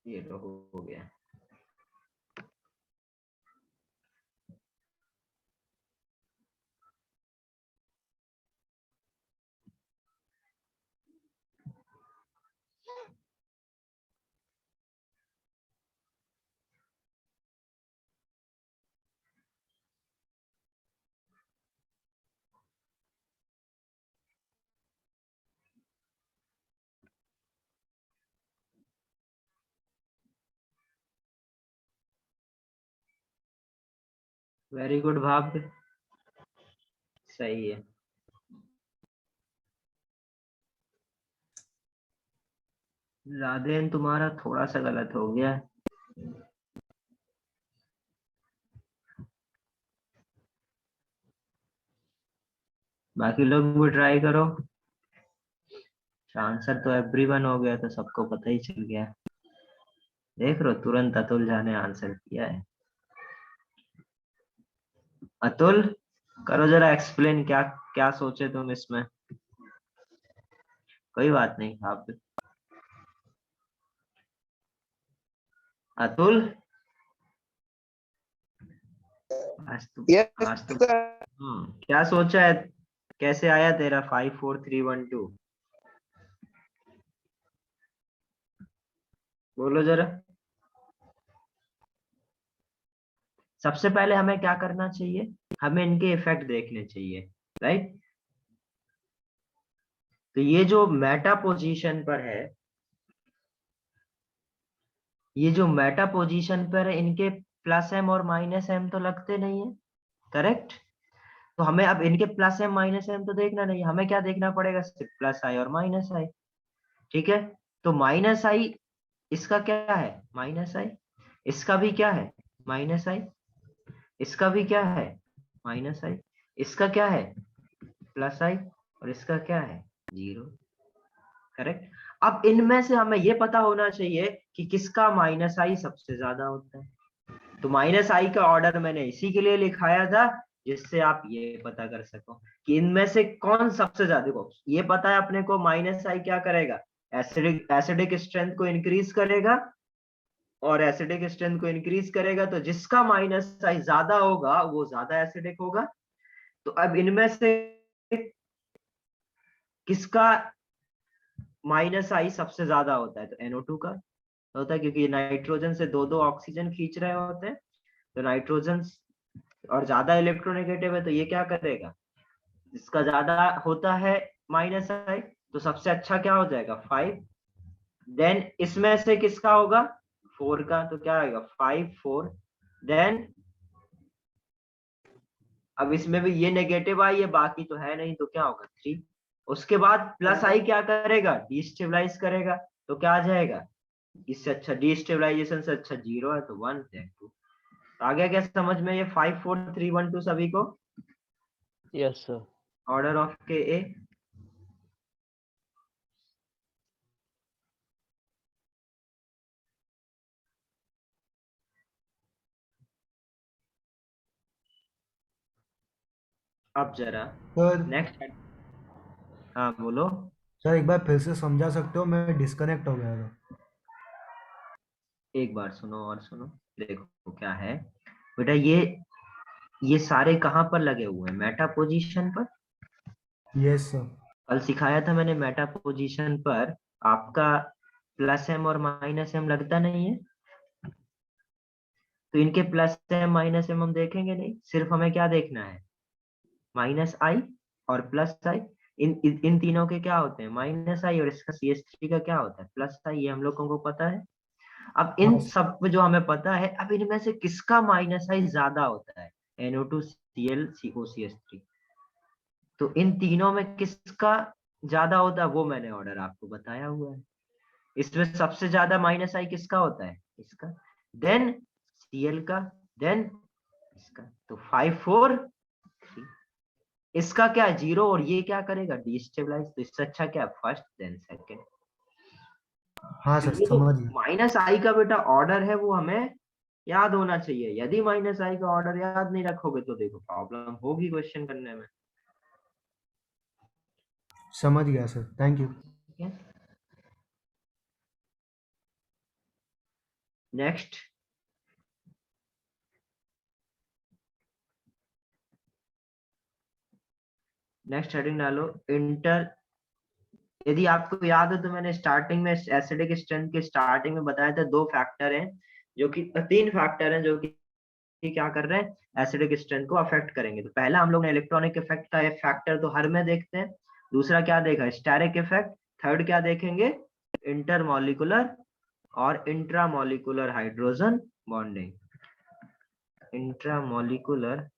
ये तो हो गया। वेरी गुड भाग, सही है। राधेन तुम्हारा थोड़ा सा गलत हो गया। बाकी लोग भी ट्राई करो। आंसर तो एवरीवन हो गया, तो सबको पता ही चल गया। देख लो, तुरंत अतुल झा ने आंसर किया है। अतुल, करो जरा एक्सप्लेन, क्या क्या सोचे तुम इसमें। कोई बात नहीं आप। अतुल, आज तो यस आज तो सर। क्या सोचा है, कैसे आया तेरा 5 4 3 1 2? बोलो जरा। सबसे पहले हमें क्या करना चाहिए, हमें इनके इफेक्ट देखने चाहिए, राइट। तो ये जो मेटा पोजीशन पर है, ये जो मेटा पोजीशन पर है, इनके प्लस एम और माइनस एम तो लगते नहीं है, करेक्ट। तो हमें अब इनके प्लस एम माइनस एम तो देखना नहीं, हमें क्या देखना पड़ेगा, सिर्फ प्लस आई और माइनस आई। ठीक है। तो माइनस आई, इसका क्या है माइनस आई, इसका भी क्या है माइनस आई, इसका भी क्या है माइनस आई, इसका क्या है प्लस आई, और इसका क्या है 0, करेक्ट। अब इनमें से हमें यह पता होना चाहिए कि किसका माइनस आई सबसे ज्यादा होता है। तो माइनस आई का ऑर्डर मैंने इसी के लिए लिखाया था, जिससे आप ये पता कर सको कि इनमें से कौन सबसे ज्यादा। देखो, ये पता है अपने को माइनस आई क्या करेगा, एसिडिक एसिडिक स्ट्रेंथ को इंक्रीज करेगा, और एसिडिक स्ट्रेंथ को इंक्रीज करेगा, तो जिसका माइनस आई ज्यादा होगा वो ज्यादा एसिडिक होगा। तो अब इनमें से किसका माइनस आई सबसे ज्यादा होता है, तो NO2 का होता है, क्योंकि नाइट्रोजन से दो दो ऑक्सीजन खींच रहे होते हैं। तो नाइट्रोजन और ज्यादा इलेक्ट्रोनेगेटिव है, तो ये क्या करेगा, इसका ज्यादा होता है माइनस आई, तो सबसे अच्छा क्या हो जाएगा 5। देन इसमें से किसका होगा 4 का, तो क्या आएगा 5 4। देन अब इसमें भी ये नेगेटिव आई है, बाकी तो है नहीं, तो क्या होगा 3। उसके बाद प्लस आई क्या करेगा, डिस्टेबलाइज करेगा, तो क्या आ जाएगा, इससे अच्छा डिस्टेबलाइजेशन से अच्छा 0 है, तो 1 देन 2। आ गया क्या समझ में, ये 5 4 3 1 2 सभी को। Yes sir. ऑर्डर ऑफ के ए। अब जरा सर नेक्स्ट। हाँ बोलो। सर एक बार फिर से समझा सकते हो, मैं डिस्कनेक्ट हो गया था। एक बार सुनो और सुनो। देखो क्या है बेटा, ये सारे कहाँ पर लगे हुए हैं, मेटा पोजीशन पर। Yes sir. कल सिखाया था मैंने, मेटा पोजीशन पर आपका प्लस एम और माइनस एम लगता नहीं है। तो इनके प्लस एम माइनस एम हम देखेंगे नहीं, सिर्फ हमें क्या देखना है माइनस आई और प्लस आई। इन तीनों के क्या होते हैं माइनस आई, और इसका CH3 का क्या होता है प्लस आई, ये हम लोगों को पता है। अब इन हाँ सब जो हमें पता है, अब इनमें से किसका माइनस आई ज्यादा होता है, NO2 Cl COCH3। तो इन तीनों में किसका ज्यादा होता है वो मैंने ऑर्डर आपको बताया हुआ है। इसमें सबसे ज्यादा माइनस आई किसका होता है, इसका। देन Cl का, देन इसका। तो 5 4 3। इसका क्या है 0, और ये क्या करेगा डिस्टेबलाइज, तो इससे अच्छा क्या है फर्स्ट देन सेकंड। हाँ तो सर, ये जो समझ गया। माइनस आई का बेटा ऑर्डर है वो हमें याद होना चाहिए। यदि माइनस आई का ऑर्डर याद नहीं रखोगे तो देखो प्रॉब्लम होगी क्वेश्चन करने में। समझ गया सर, थैंक यू। ठीक है। नेक्स्ट, हेडिंग डालो इंटर। यदि आपको याद हो तो मैंने स्टार्टिंग में एसिडिक स्ट्रेंथ के स्टार्टिंग में बताया था, 2 फैक्टर हैं जो कि 3 फैक्टर हैं जो कि क्या कर रहे हैं, एसिडिक स्ट्रेंथ को अफेक्ट करेंगे। तो पहला हम लोग ने इलेक्ट्रॉनिक इफेक्ट का फैक्टर तो हर में देखते हैं, दूसरा क्या देखा, स्टेरिक इफेक्ट, थर्ड क्या देखेंगे, इंटरमॉलिक्यूलर और intramolecular hydrogen bonding. Intramolecular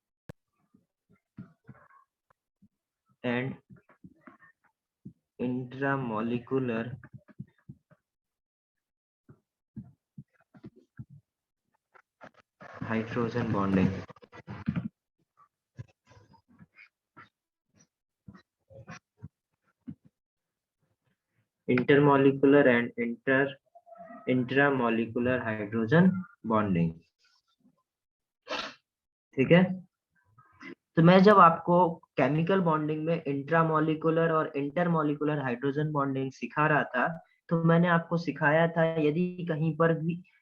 and intramolecular hydrogen bonding. Intermolecular and intramolecular hydrogen bonding. ठीक है, तो मैं जब आपको केमिकल बॉन्डिंग में इंट्रामॉलिक्यूलर और इंटरमॉलिक्यूलर हाइड्रोजन बॉन्डिंग सिखा रहा था, तो मैंने आपको सिखाया था यदि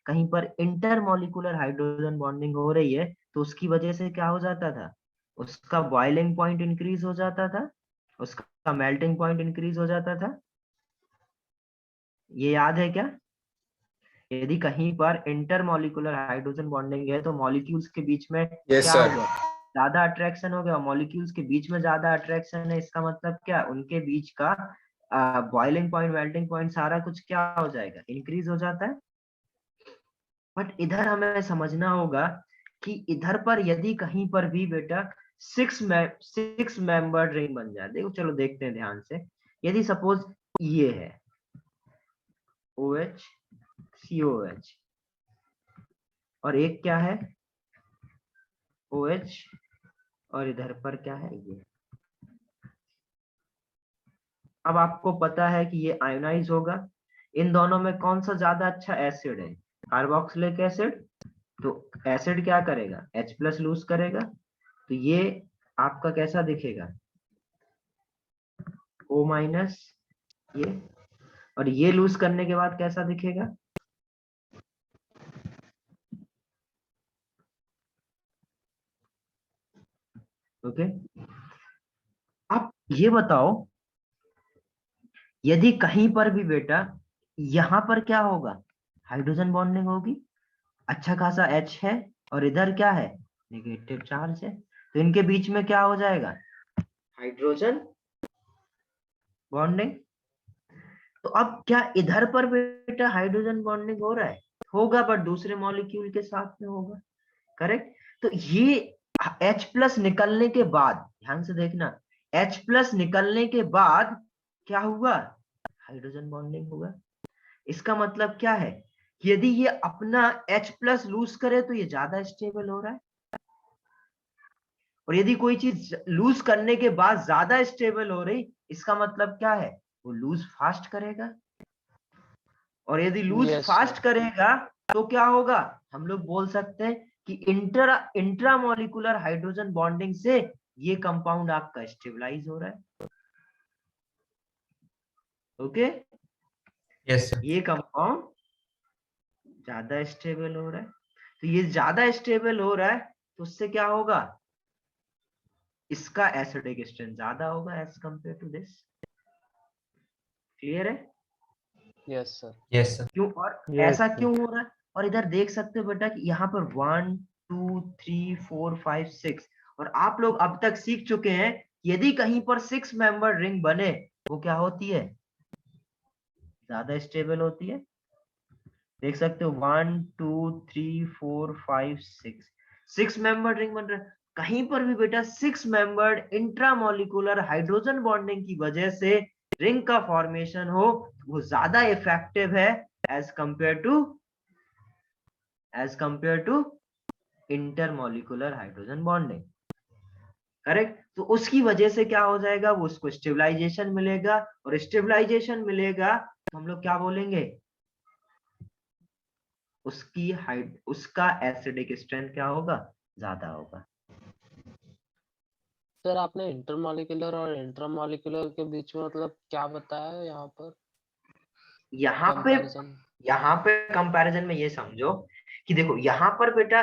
कहीं पर इंटरमॉलिक्यूलर हाइड्रोजन बॉन्डिंग हो रही है तो उसकी वजह से क्या हो जाता था, उसका बॉइलिंग पॉइंट इंक्रीज हो जाता था, उसका मेल्टिंग पॉइंट इंक्रीज हो जाता था। ये याद है क्या? यदि कहीं पर इंटरमॉलिक्यूलर हाइड्रोजन बॉन्डिंग है तो मॉलिक्यूल्स के बीच में यस क्या हो सर। गया, ज्यादा अट्रैक्शन हो गया। मॉलिक्यूल्स के बीच में ज्यादा अट्रैक्शन है, इसका मतलब क्या, उनके बीच का बॉइलिंग पॉइंट, मेल्टिंग पॉइंट, सारा कुछ क्या हो जाएगा, इंक्रीज हो जाता है। बट इधर हमें समझना होगा कि इधर पर यदि कहीं पर भी बेटा 6 मेंबर रिंग बन जाए, देखो चलो देखते हैं ध्यान से। यदि सपोज ये है OH COH और एक क्या है OH और इधर पर क्या है ये, अब आपको पता है कि ये आयोनाइज होगा। इन दोनों में कौन सा ज्यादा अच्छा एसिड है, कार्बोक्सिलिक एसिड। तो एसिड क्या करेगा, H+ लूज करेगा, तो ये आपका कैसा दिखेगा, O-, ये, और ये लूज करने के बाद कैसा दिखेगा, ओके। अब ये बताओ, यदि कहीं पर भी बेटा यहां पर क्या होगा, हाइड्रोजन बॉन्डिंग होगी, अच्छा खासा H है और इधर क्या है, नेगेटिव चार्ज है, तो इनके बीच में क्या हो जाएगा, हाइड्रोजन बॉन्डिंग। तो अब क्या इधर पर बेटा हाइड्रोजन बॉन्डिंग हो रहा है, होगा, बट दूसरे मॉलिक्यूल के साथ में होगा, करेक्ट। तो ये H+ निकलने के बाद, ध्यान से देखना, H+ निकलने के बाद क्या हुआ, हाइड्रोजन बॉन्डिंग हुआ। इसका मतलब क्या है, यदि ये अपना H+ लूज करे तो ये ज्यादा स्टेबल हो रहा है, और यदि कोई चीज लूज करने के बाद ज्यादा स्टेबल हो रही, इसका मतलब क्या है, वो लूज फास्ट करेगा, और यदि लूज यस फास्ट सर। करेगा तो क्या होगा, हम लोग बोल सकते हैं कि इंट्रामॉलिक्यूलर हाइड्रोजन बॉन्डिंग से ये कंपाउंड आपका स्टेबलाइज हो रहा है, ओके। Yes sir. ये कंपाउंड ज्यादा स्टेबल हो रहा है, तो ये ज्यादा स्टेबल हो रहा है तो उससे क्या होगा, इसका एसिडिक स्ट्रेंथ ज्यादा होगा as compared to this. Clear है? Yes sir. Yes sir. क्यों, और यस ऐसा सर। क्यों हो रहा है, और इधर देख सकते हो बेटा कि यहाँ पर 1 2 3 4 5 6, और आप लोग अब तक सीख चुके हैं यदि कहीं पर 6 मेंबर रिंग बने वो क्या होती है, ज्यादा स्टेबल होती है। देख सकते हो 1 2 3 4 5 6 मेंबर रिंग बन रहा है, कहीं पर भी बेटा 6 मेंबर्ड इंट्रामॉलिक्यूलर हाइड्रोजन बॉन्डिंग की वजह से रिंग का फॉर्मेशन हो, वो ज्यादा इफेक्टिव है as compared to intermolecular hydrogen bonding, correct. तो उसकी वजह से क्या हो जाएगा, वो उसको स्टेबलाइजेशन मिलेगा, और स्टेबलाइजेशन मिलेगा तो हम लोग क्या बोलेंगे, उसका एसिडिक स्ट्रेंथ क्या होगा, ज्यादा होगा। सर आपने इंटरमॉलिक्यूलर और इंट्रामॉलिक्यूलर के बीच में मतलब क्या बताया है यहाँ पर यहाँ पे कंपैरिजन? यहाँ पे कंपैरिजन में ये समझो कि देखो यहाँ पर बेटा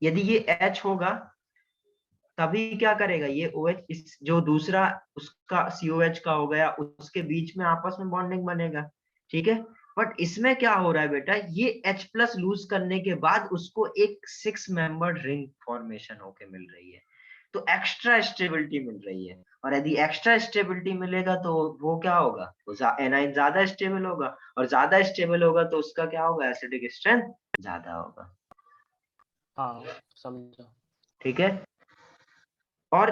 यदि ये H होगा तभी क्या करेगा ये OH, इस जो दूसरा उसका COH का हो गया उसके बीच में आपस में बॉन्डिंग बनेगा, ठीक है। बट इसमें क्या हो रहा है बेटा, ये H प्लस लूज करने के बाद उसको एक 6 मेंबर्ड रिंग फॉर्मेशन होके मिल रही है, तो एक्स्ट्रा स्टेबिलिटी मिल रही है। और यदि एक्स्ट्रा स्टेबिलिटी मिलेगा तो वो क्या होगा, वो एनाइन ज्यादा स्टेबल होगा, और ज्यादा स्टेबल होगा तो उसका क्या होगा, एसिडिक स्ट्रेंथ ज्यादा होगा, हाँ समझा। ठीक है। और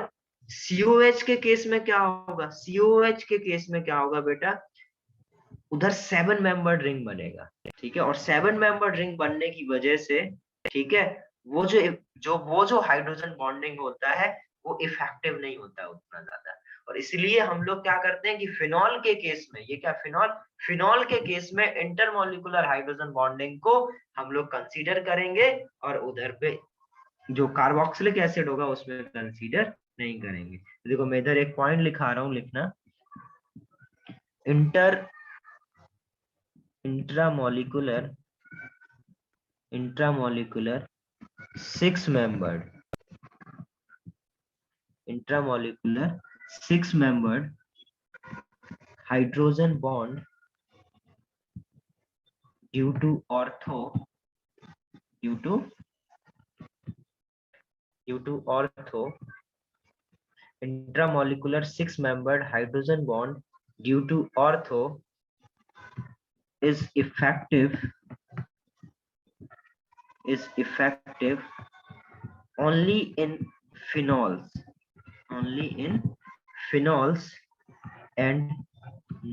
COH के केस में क्या होगा, COH के केस में क्या होगा बेटा, उधर 7 मेंबर्ड रिंग बनेगा, ठीक है। और 7 मेंबर्ड रिंग बनने की वजह से, ठीक है, वो जो हाइड्रोजन बॉन्डिंग होता है वो इफेक्टिव नहीं होता उतना ज्यादा। और इसलिए हम लोग क्या करते हैं कि फिनॉल के केस में, ये क्या फिनॉल, फिनॉल के केस में इंटरमॉलिक्यूलर हाइड्रोजन बॉन्डिंग को हम लोग कंसीडर करेंगे, और उधर पे जो कार्बोक्सिलिक एसिड होगा उसमें कंसीडर नहीं करेंगे। देखो मैं इधर एक पॉइंट लिखा रहा हूं, लिखना, inter intramolecular intramolecular 6 membered intramolecular 6 membered hydrogen bond due to ortho due to ortho intramolecular 6 membered hydrogen bond due to ortho is effective only in phenols and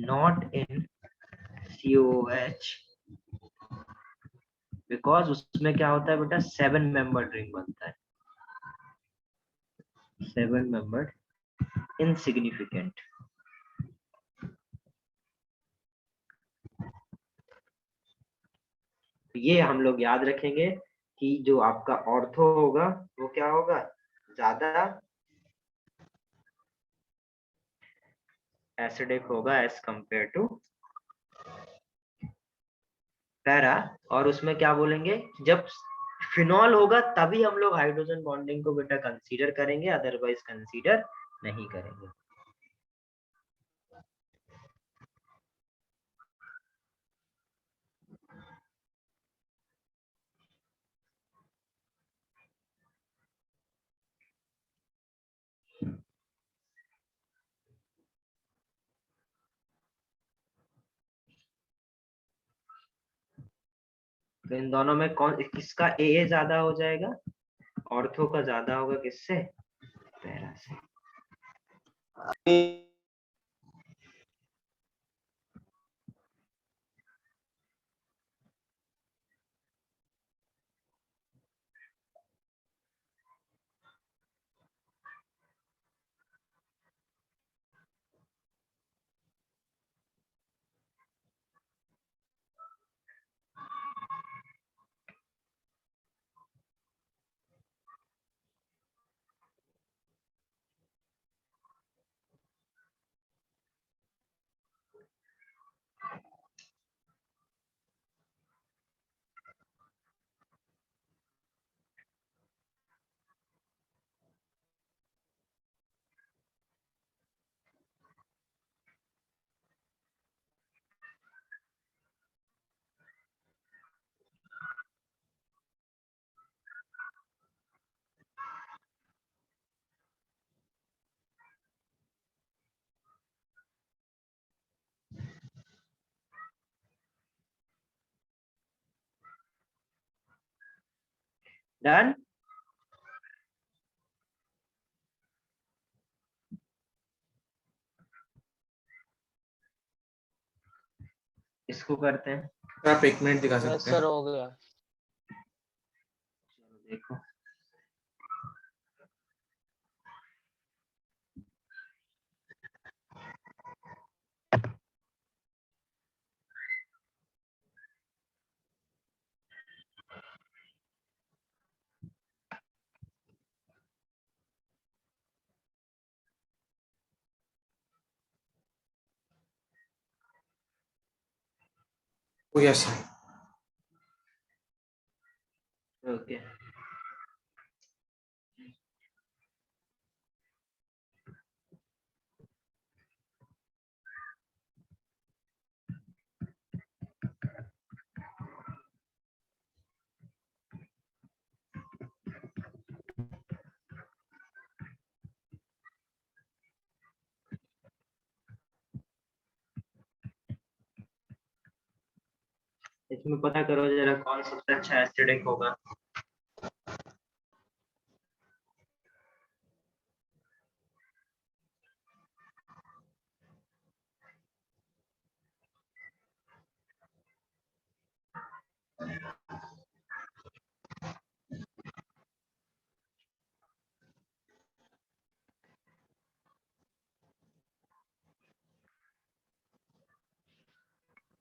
not in COH, because उसमें क्या होता है बेटा, 7 membered ring बनता है, 7 membered insignificant। ये हम लोग याद रखेंगे कि जो आपका ऑर्थो होगा वो क्या होगा, ज्यादा एसिडिक होगा एज कंपेयर टू पैरा। और उसमें क्या बोलेंगे, जब फिनॉल होगा तभी हम लोग हाइड्रोजन बॉन्डिंग को बेटा कंसीडर करेंगे, अदरवाइज कंसीडर नहीं करेंगे। तो इन दोनों में कौन किसका ए ज्यादा हो जाएगा, ऑर्थो का ज्यादा होगा किससे, पैरा से। डन। इसको करते हैं, आप 1 मिनट दिखा यस सकते सर हैं। हो गया। देखो यस सर। इसमें पता करो जरा कौन सबसे अच्छा एसिडिक होगा।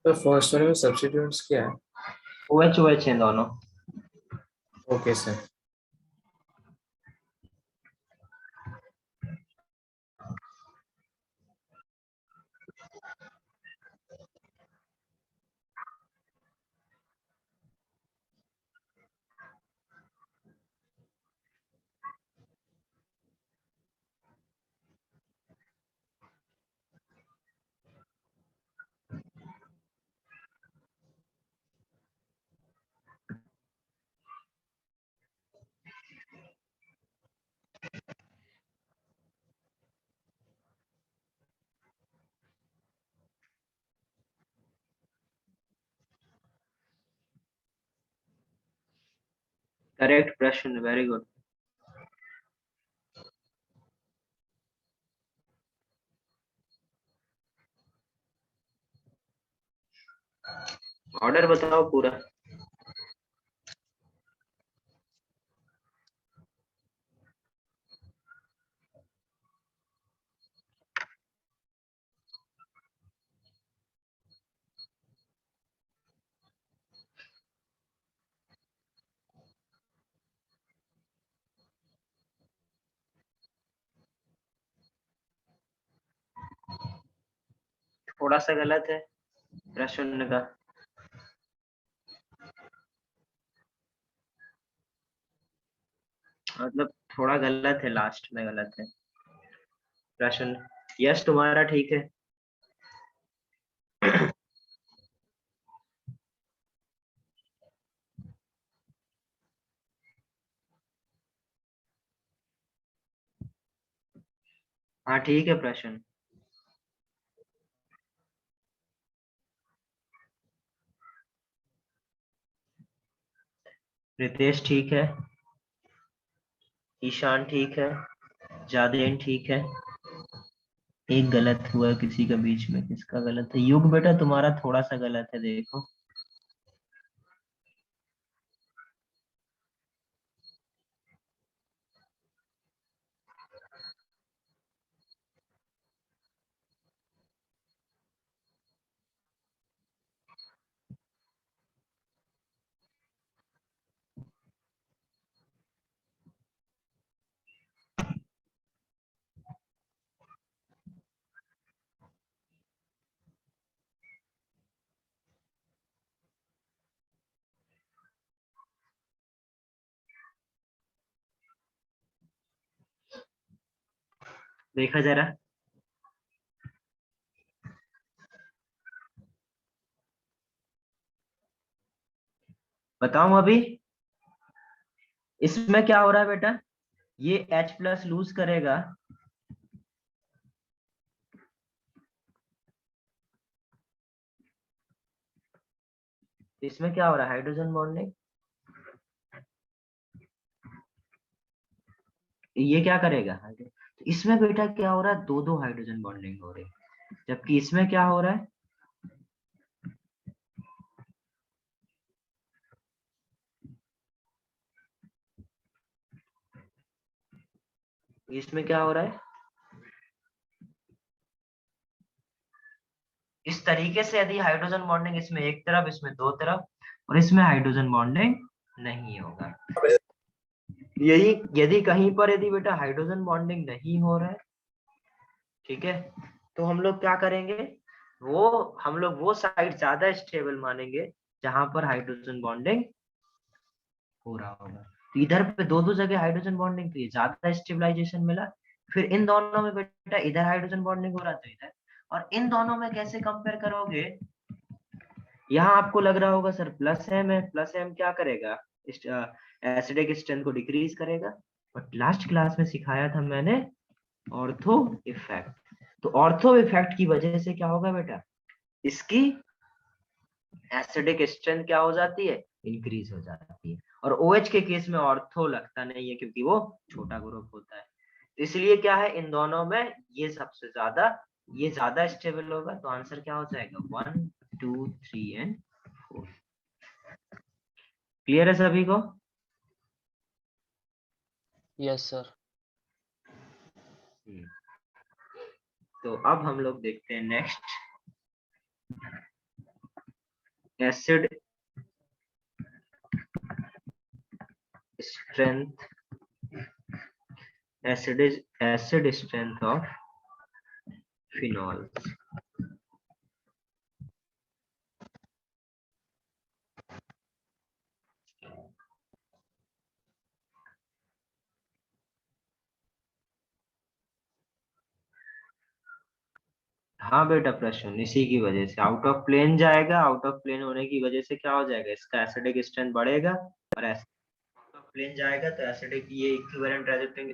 तो फर्स्ट वाले में सब्स्टिट्यूट्स क्या है? OH OH है दोनों। Okay sir. करेक्ट प्रश्न, वेरी गुड। ऑर्डर बताओ पूरा। थोड़ा सा गलत है प्रश्न का। मतलब थोड़ा गलत है, लास्ट में गलत है प्रश्न। यस तुम्हारा ठीक है। हाँ ठीक है प्रश्न। रितेश ठीक है, ईशान ठीक है, जादेन ठीक है। एक गलत हुआ किसी का बीच में, किसका गलत है? युग बेटा तुम्हारा थोड़ा सा गलत है, देखो। देखा जरा। बताऊं अभी इसमें क्या हो रहा है बेटा? ये H प्लस लूज करेगा, इसमें क्या हो रहा है? Hydrogen bonding. ये क्या करेगा? तो इसमें बेटा क्या हो रहा है? दो दो हाइड्रोजन बॉन्डिंग हो रही है, जबकि इसमें क्या हो रहा है? इसमें क्या हो रहा है? इस तरीके से यदि हाइड्रोजन बॉन्डिंग इसमें एक तरफ, इसमें दो तरफ, और इसमें हाइड्रोजन बॉन्डिंग नहीं होगा। यही यदि कहीं पर यदि बेटा हाइड्रोजन बॉन्डिंग नहीं हो रहा है, ठीक है, तो हम लोग क्या करेंगे? हम लोग वो साइड ज्यादा स्टेबल मानेंगे जहां पर हाइड्रोजन बॉन्डिंग हो रहा होगा। तो इधर पे दो दो जगह हाइड्रोजन बॉन्डिंग, तो ये ज्यादा स्टेबलाइजेशन मिला। फिर इन दोनों में बेटा इधर हाइड्रोजन बॉन्डिंग हो रहा तो इधर, और इन दोनों में कैसे कंपेयर करोगे? यहाँ आपको लग रहा होगा सर प्लस एम है, प्लस एम क्या करेगा? एसिडिक स्ट्रेंथ को डिक्रीज करेगा। बट लास्ट क्लास में सिखाया था मैंने ऑर्थो इफेक्ट। तो ऑर्थो इफेक्ट की वजह से क्या होगा बेटा? इसकी एसिडिक स्ट्रेंथ क्या हो जाती है, इंक्रीज हो जाती है। और OH के केस में ऑर्थो लगता नहीं है क्योंकि वो छोटा ग्रुप होता है। तो इसलिए क्या है, इन दोनों में ये सबसे ज्यादा, ये ज्यादा स्टेबल होगा। तो आंसर क्या हो जाएगा, 1 2 3 एंड 4। क्लियर है सभी को? Yes sir. तो अब हम लोग देखते हैं next, acid strength, acid strength of phenols. हाँ बेटा प्रश्न इसी की वजह से आउट ऑफ प्लेन जाएगा, आउट ऑफ प्लेन होने की वजह से क्या हो जाएगा, इसका एसिडिक स्ट्रेंथ बढ़ेगा, और आउट ऑफ प्लेन जाएगा तो एसिडिक ये इक्विवेलेंट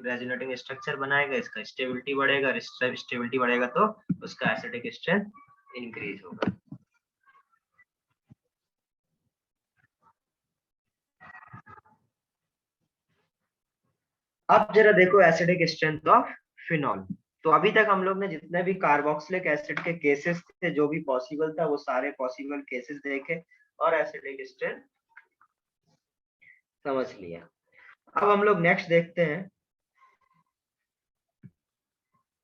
रेजोनेटिंग स्ट्रक्चर बनाएगा, इसका स्टेबिलिटी बढ़ेगा, और स्टेबिलिटी बढ़ेगा तो उसका एसिडिक स्ट्रेंथ इंक्रीज होगा। अब जरा देखो एसिडिक स्ट्रेंथ ऑफ फिनॉल। तो अभी तक हम लोग ने जितने भी कार्बोक्सिलिक एसिड के केसेस थे, जो भी पॉसिबल था वो सारे पॉसिबल केसेस देखे और एसिडिक स्ट्रेंथ समझ लिया। अब हम लोग नेक्स्ट देखते हैं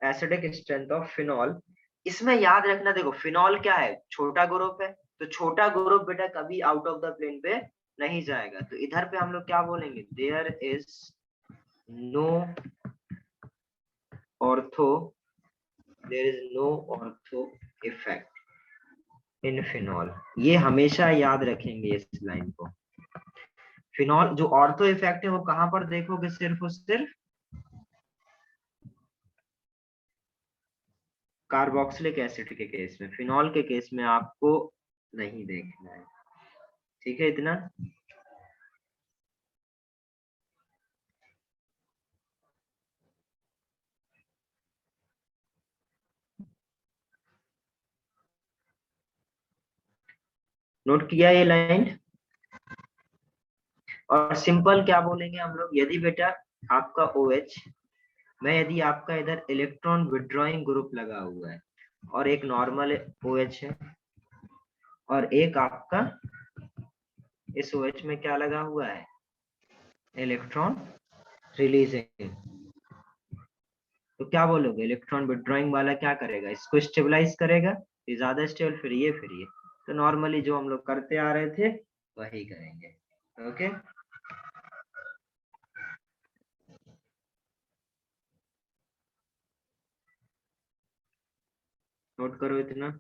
एसिडिक स्ट्रेंथ ऑफ फिनॉल। इसमें याद रखना, देखो फिनॉल क्या है, छोटा ग्रुप है, तो छोटा ग्रुप बेटा कभी आउट ऑफ द प्लेन पे नहीं जाएगा। तो इधर पे हम लोग क्या बोलेंगे, there is no ortho, there is no ortho effect in phenol. ये हमेशा याद रखेंगे इस लाइन को। फिनॉल जो ऑर्थो इफेक्ट है वो कहां पर देखोगे, सिर्फ और सिर्फ कार्बोक्सिलिक एसिड के केस में, फिनॉल के केस में आपको नहीं देखना है। ठीक है इतना? नोट किया ये लाइन? और सिंपल क्या बोलेंगे हम लोग, यदि बेटा आपका OH में यदि आपका इधर इलेक्ट्रॉन विड्रॉइंग ग्रुप लगा हुआ है और एक नॉर्मल OH है, और एक आपका इस OH में क्या लगा हुआ है, इलेक्ट्रॉन रिलीजिंग, तो क्या बोलोगे, इलेक्ट्रॉन विड्रॉइंग वाला क्या करेगा, इसको स्टेबलाइज करेगा, ये ज्यादा स्टेबल, फिर ये फिर ये। तो नॉर्मली जो हम लोग करते आ रहे थे वही करेंगे। ओके नोट करो इतना।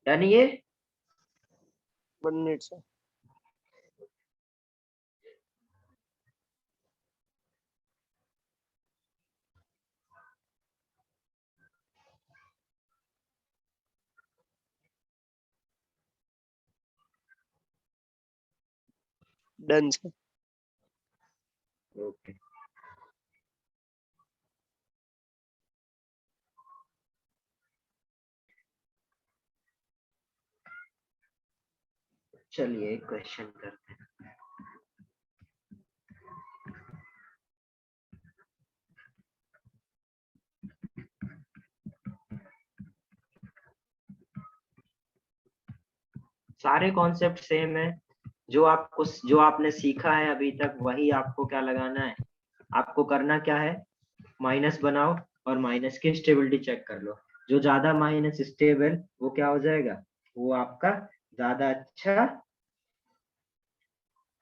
यानी ये 1 minute sir. Done sir. Okay चलिए एक क्वेश्चन करते हैं। सारे कॉन्सेप्ट सेम है, जो आपने सीखा है अभी तक वही आपको क्या लगाना है, आपको करना क्या है, माइनस बनाओ और माइनस की स्टेबिलिटी चेक कर लो। जो ज्यादा माइनस स्टेबल वो क्या हो जाएगा, वो आपका ज्यादा अच्छा,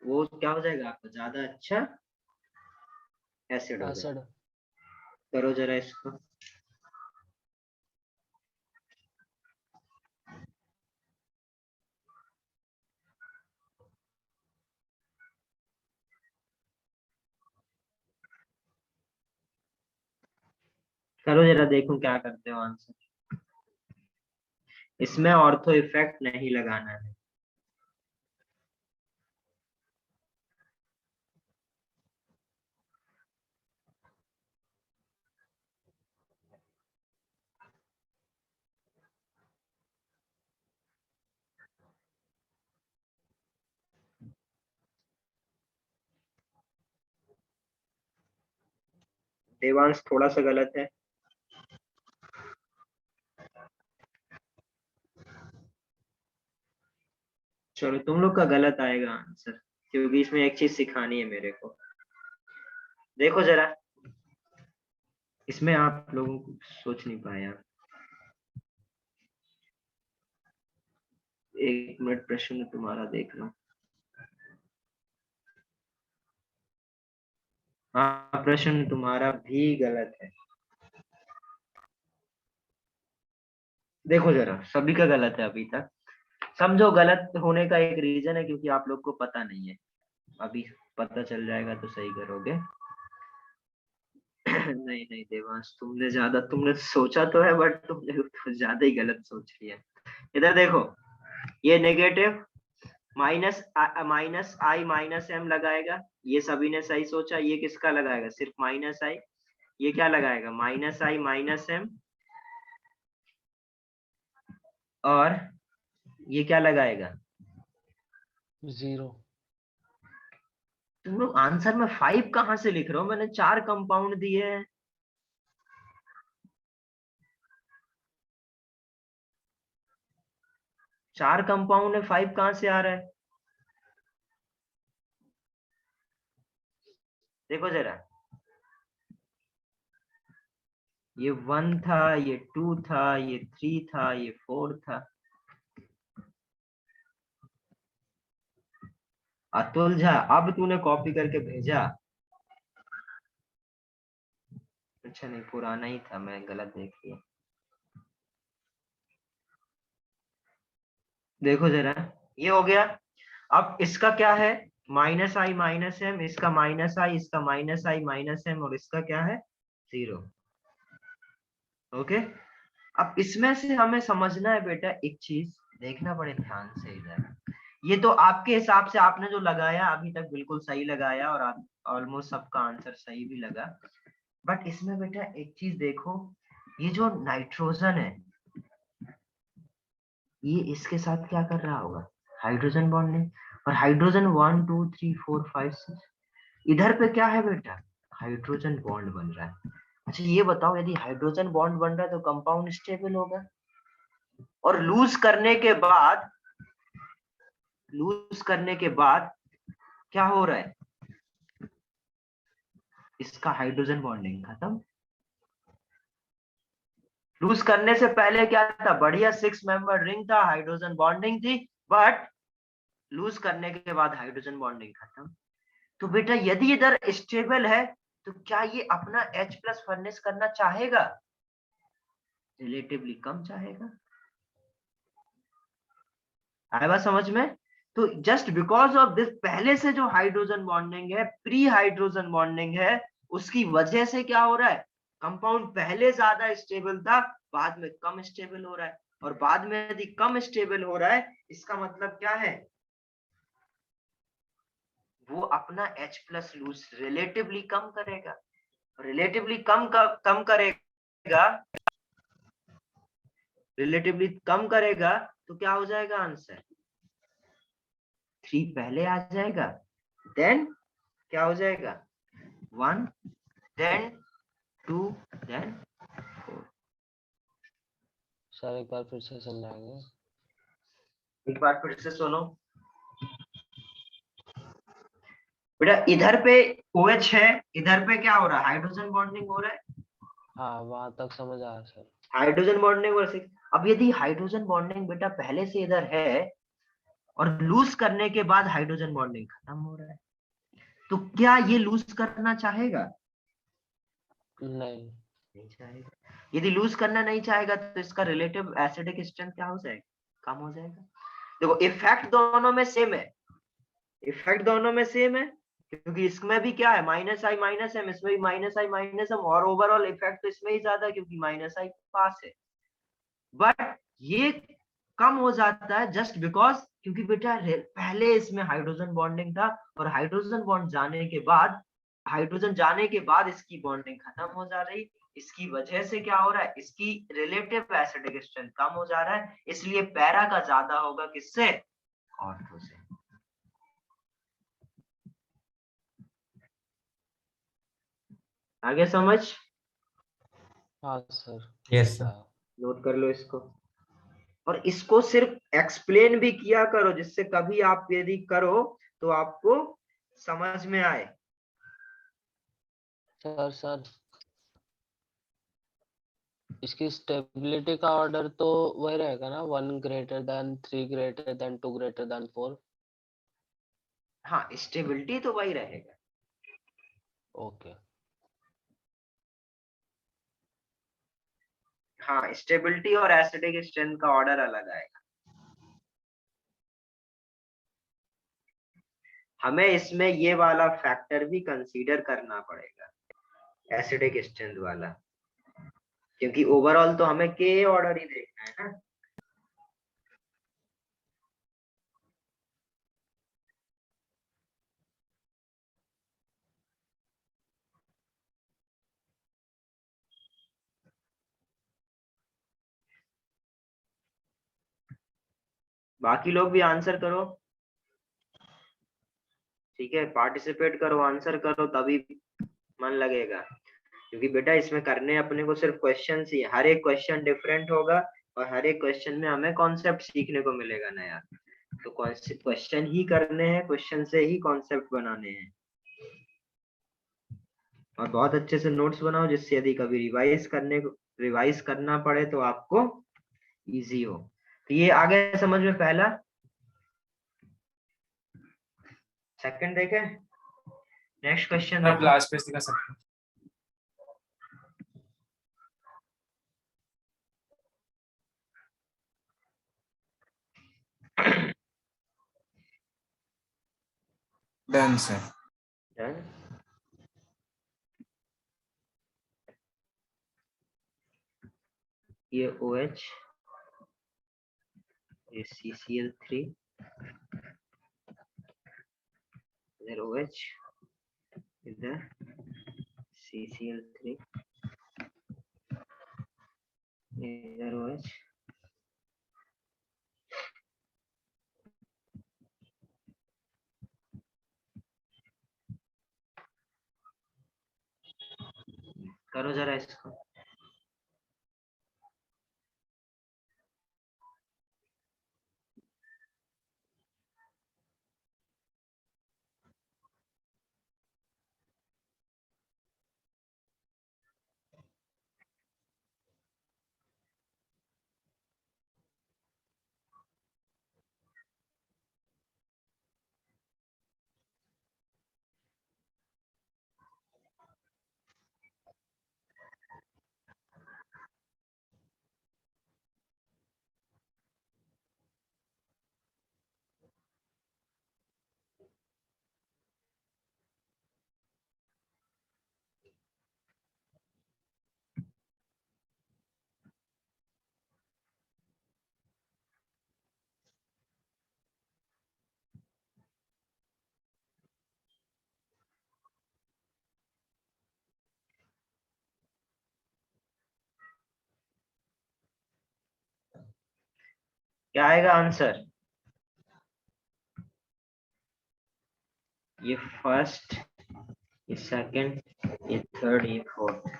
वो क्या हो जाएगा आपका ज्यादा अच्छा एसिड हो जाएगा। एसिड। करो जरा इसको। करो जरा, देखो क्या करते हो आंसर। इसमें ऑर्थो इफेक्ट नहीं लगाना है। देवांश थोड़ा सा गलत है। चलो तुम लोग का गलत आएगा आंसर, क्योंकि इसमें एक चीज सिखानी है मेरे को। देखो जरा, इसमें आप लोगों को सोच नहीं पाया। एक मिनट, प्रश्न तुम्हारा देख लो। हाँ, प्रश्न तुम्हारा भी गलत है। देखो जरा, सभी का गलत है अभी तक। समझो गलत होने का एक रीजन है क्योंकि आप लोग को पता नहीं है। अभी पता चल जाएगा तो सही करोगे। नहीं नहीं देवांश, तुमने सोचा तो है, बट तुमने तो ज्यादा ही गलत सोच लिया। इधर देखो, ये negative minus I minus M लगाएगा, ये सभी ने सही सोचा। ये किसका लगाएगा? सिर्फ माइनस आई। ये क्या लगाएगा? Minus I minus M. और ये क्या लगाएगा? 0। तुम लोग आंसर में 5 कहां से लिख रहे हो? मैंने 4 कंपाउंड दिए हैं। चार कंपाउंड है, 5 कहां से आ रहा है? देखो जरा, ये 1 था, ये 2 था, ये 3 था, ये 4 था। अतुल झा, अब तूने कॉपी करके भेजा? अच्छा नहीं, पुराना ही था, मैं गलत देख लिया। देखो जरा, ये हो गया। अब इसका क्या है? माइनस आई माइनस एम, इसका माइनस आई, इसका माइनस आई माइनस एम, और इसका क्या है? 0। ओके। अब इसमें से हमें समझना है बेटा, एक चीज देखना पड़े ध्यान से इधर। ये तो आपके हिसाब से आपने जो लगाया अभी तक बिल्कुल सही लगाया, और ऑलमोस्ट सबका आंसर सही भी लगा। बट इसमें बेटा एक चीज देखो, ये जो नाइट्रोजन है, ये इसके साथ क्या कर रहा होगा? Hydrogen bonding. और हाइड्रोजन 1 2 3 4 5 6, इधर पे क्या है बेटा? हाइड्रोजन बॉन्ड बन रहा है। अच्छा ये बताओ, यदि हाइड्रोजन बॉन्ड बन रहा है तो कंपाउंड स्टेबल होगा। और लूज करने के बाद क्या हो रहा है? इसका हाइड्रोजन बॉन्डिंग खत्म। लूज करने से पहले क्या था? बढ़िया 6 मेंबर रिंग था, हाइड्रोजन बॉन्डिंग थी। बट लूज करने के बाद हाइड्रोजन बॉन्डिंग खत्म। तो बेटा यदि इधर स्टेबल है तो क्या ये अपना H+ फर्नेस करना चाहेगा? रिलेटिवली कम चाहेगा। आया बात समझ में? तो जस्ट बिकॉज ऑफ दिस, पहले से जो हाइड्रोजन बॉन्डिंग है, प्री हाइड्रोजन बॉन्डिंग है, उसकी वजह से क्या हो रहा है? कंपाउंड पहले ज्यादा स्टेबल था, बाद में कम स्टेबल हो रहा है। और बाद में यदि कम स्टेबल हो रहा है, इसका मतलब क्या है? वो अपना H+ लूज रिलेटिवली कम करेगा। रिलेटिवली कम करेगा, रिलेटिवली कम करेगा, तो क्या हो जाएगा आंसर? 3 पहले आ जाएगा, देन क्या हो जाएगा? 1, देन 2, देन 4। सर एक बार फिर से समझाएंगे? एक बार फिर से सुनो बेटा, इधर पे OH है, इधर पे क्या हो रहा है? हाइड्रोजन बॉन्डिंग हो रहा है। हाँ, वहां तक समझ आया सर। हाइड्रोजन बॉन्डिंग हो रहा है। अब यदि हाइड्रोजन बॉन्डिंग बेटा पहले से इधर है और लूज करने के बाद हाइड्रोजन बॉन्डिंग खत्म हो रहा है, तो क्या ये लूज करना चाहेगा? नहीं। नहीं चाहेगा। यदि लूज करना नहीं चाहेगा तो इसका रिलेटिव एसिडिक स्ट्रेंथ क्या हो जाएगा? कम हो जाएगा। देखो इफेक्ट दोनों में सेम है, इफेक्ट दोनों में सेम है, क्योंकि इसमें भी क्या है? माइनस आई माइनस एम, इसमें भी माइनस आई माइनस एम, और ओवरऑल इफेक्ट तो इसमें ही ज्यादा है क्योंकि माइनस आई पास है। बट ये कम हो जाता है जस्ट बिकॉज, क्योंकि बेटा पहले इसमें हाइड्रोजन बॉन्डिंग था, और हाइड्रोजन जाने के बाद इसकी बॉन्डिंग खत्म हो जा रही। इसकी वजह से क्या हो रहा है? इसकी रिलेटिव एसिडिक स्ट्रेंथ कम हो जा रहा है, इसलिए पैरा का ज्यादा होगा किससे? ऑर्थो से। आगे समझ, हाँ सर। Yes sir. नोट कर लो इसको, और इसको सिर्फ एक्सप्लेन भी किया करो, जिससे कभी आप यदि करो तो आपको समझ में आए। सर इसकी स्टेबिलिटी का ऑर्डर तो वही रहेगा ना, 1 greater than 3 greater than 2 greater than 4। हाँ, स्टेबिलिटी तो वही रहेगा। ओके। हाँ, स्टेबिलिटी और एसिडिक स्ट्रेंथ का ऑर्डर अलग आएगा। हमें इसमें ये वाला फैक्टर भी कंसीडर करना पड़ेगा, एसिडिक स्ट्रेंथ वाला, क्योंकि ओवरऑल तो हमें के ऑर्डर ही देखना है ना। बाकी लोग भी आंसर करो, ठीक है, पार्टिसिपेट करो, आंसर करो, तभी मन लगेगा। क्योंकि बेटा इसमें करने अपने को सिर्फ क्वेश्चन ही, हर एक क्वेश्चन डिफरेंट होगा और हर एक क्वेश्चन में हमें कॉन्सेप्ट सीखने को मिलेगा नया। तो क्वेश्चन ही करने हैं, क्वेश्चन से ही कॉन्सेप्ट बनाने हैं। और बहुत अच्छे से नोट्स बनाओ, जिससे यदि कभी रिवाइज करना पड़े तो आपको इजी हो। तो ये आगे समझ में पहला। सेकंड देखें, नेक्स्ट क्वेश्चन। आप लास्ट पेज दिखा सकते हैं। Done sir. ये OH, ये CCl3, इधर OH, इधर CCl3, इधर OH, करो जरा इसको। क्या आएगा आंसर? ये फर्स्ट, ये सेकंड, ये थर्ड, ये फोर्थ।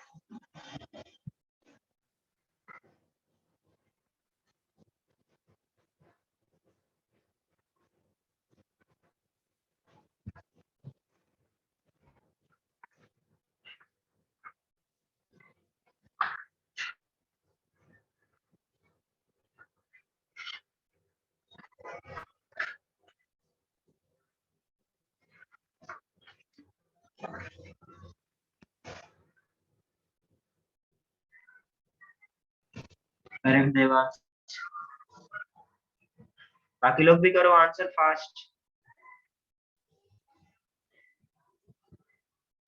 करेक्ट देवांश। बाकी लोग भी करो आंसर फास्ट।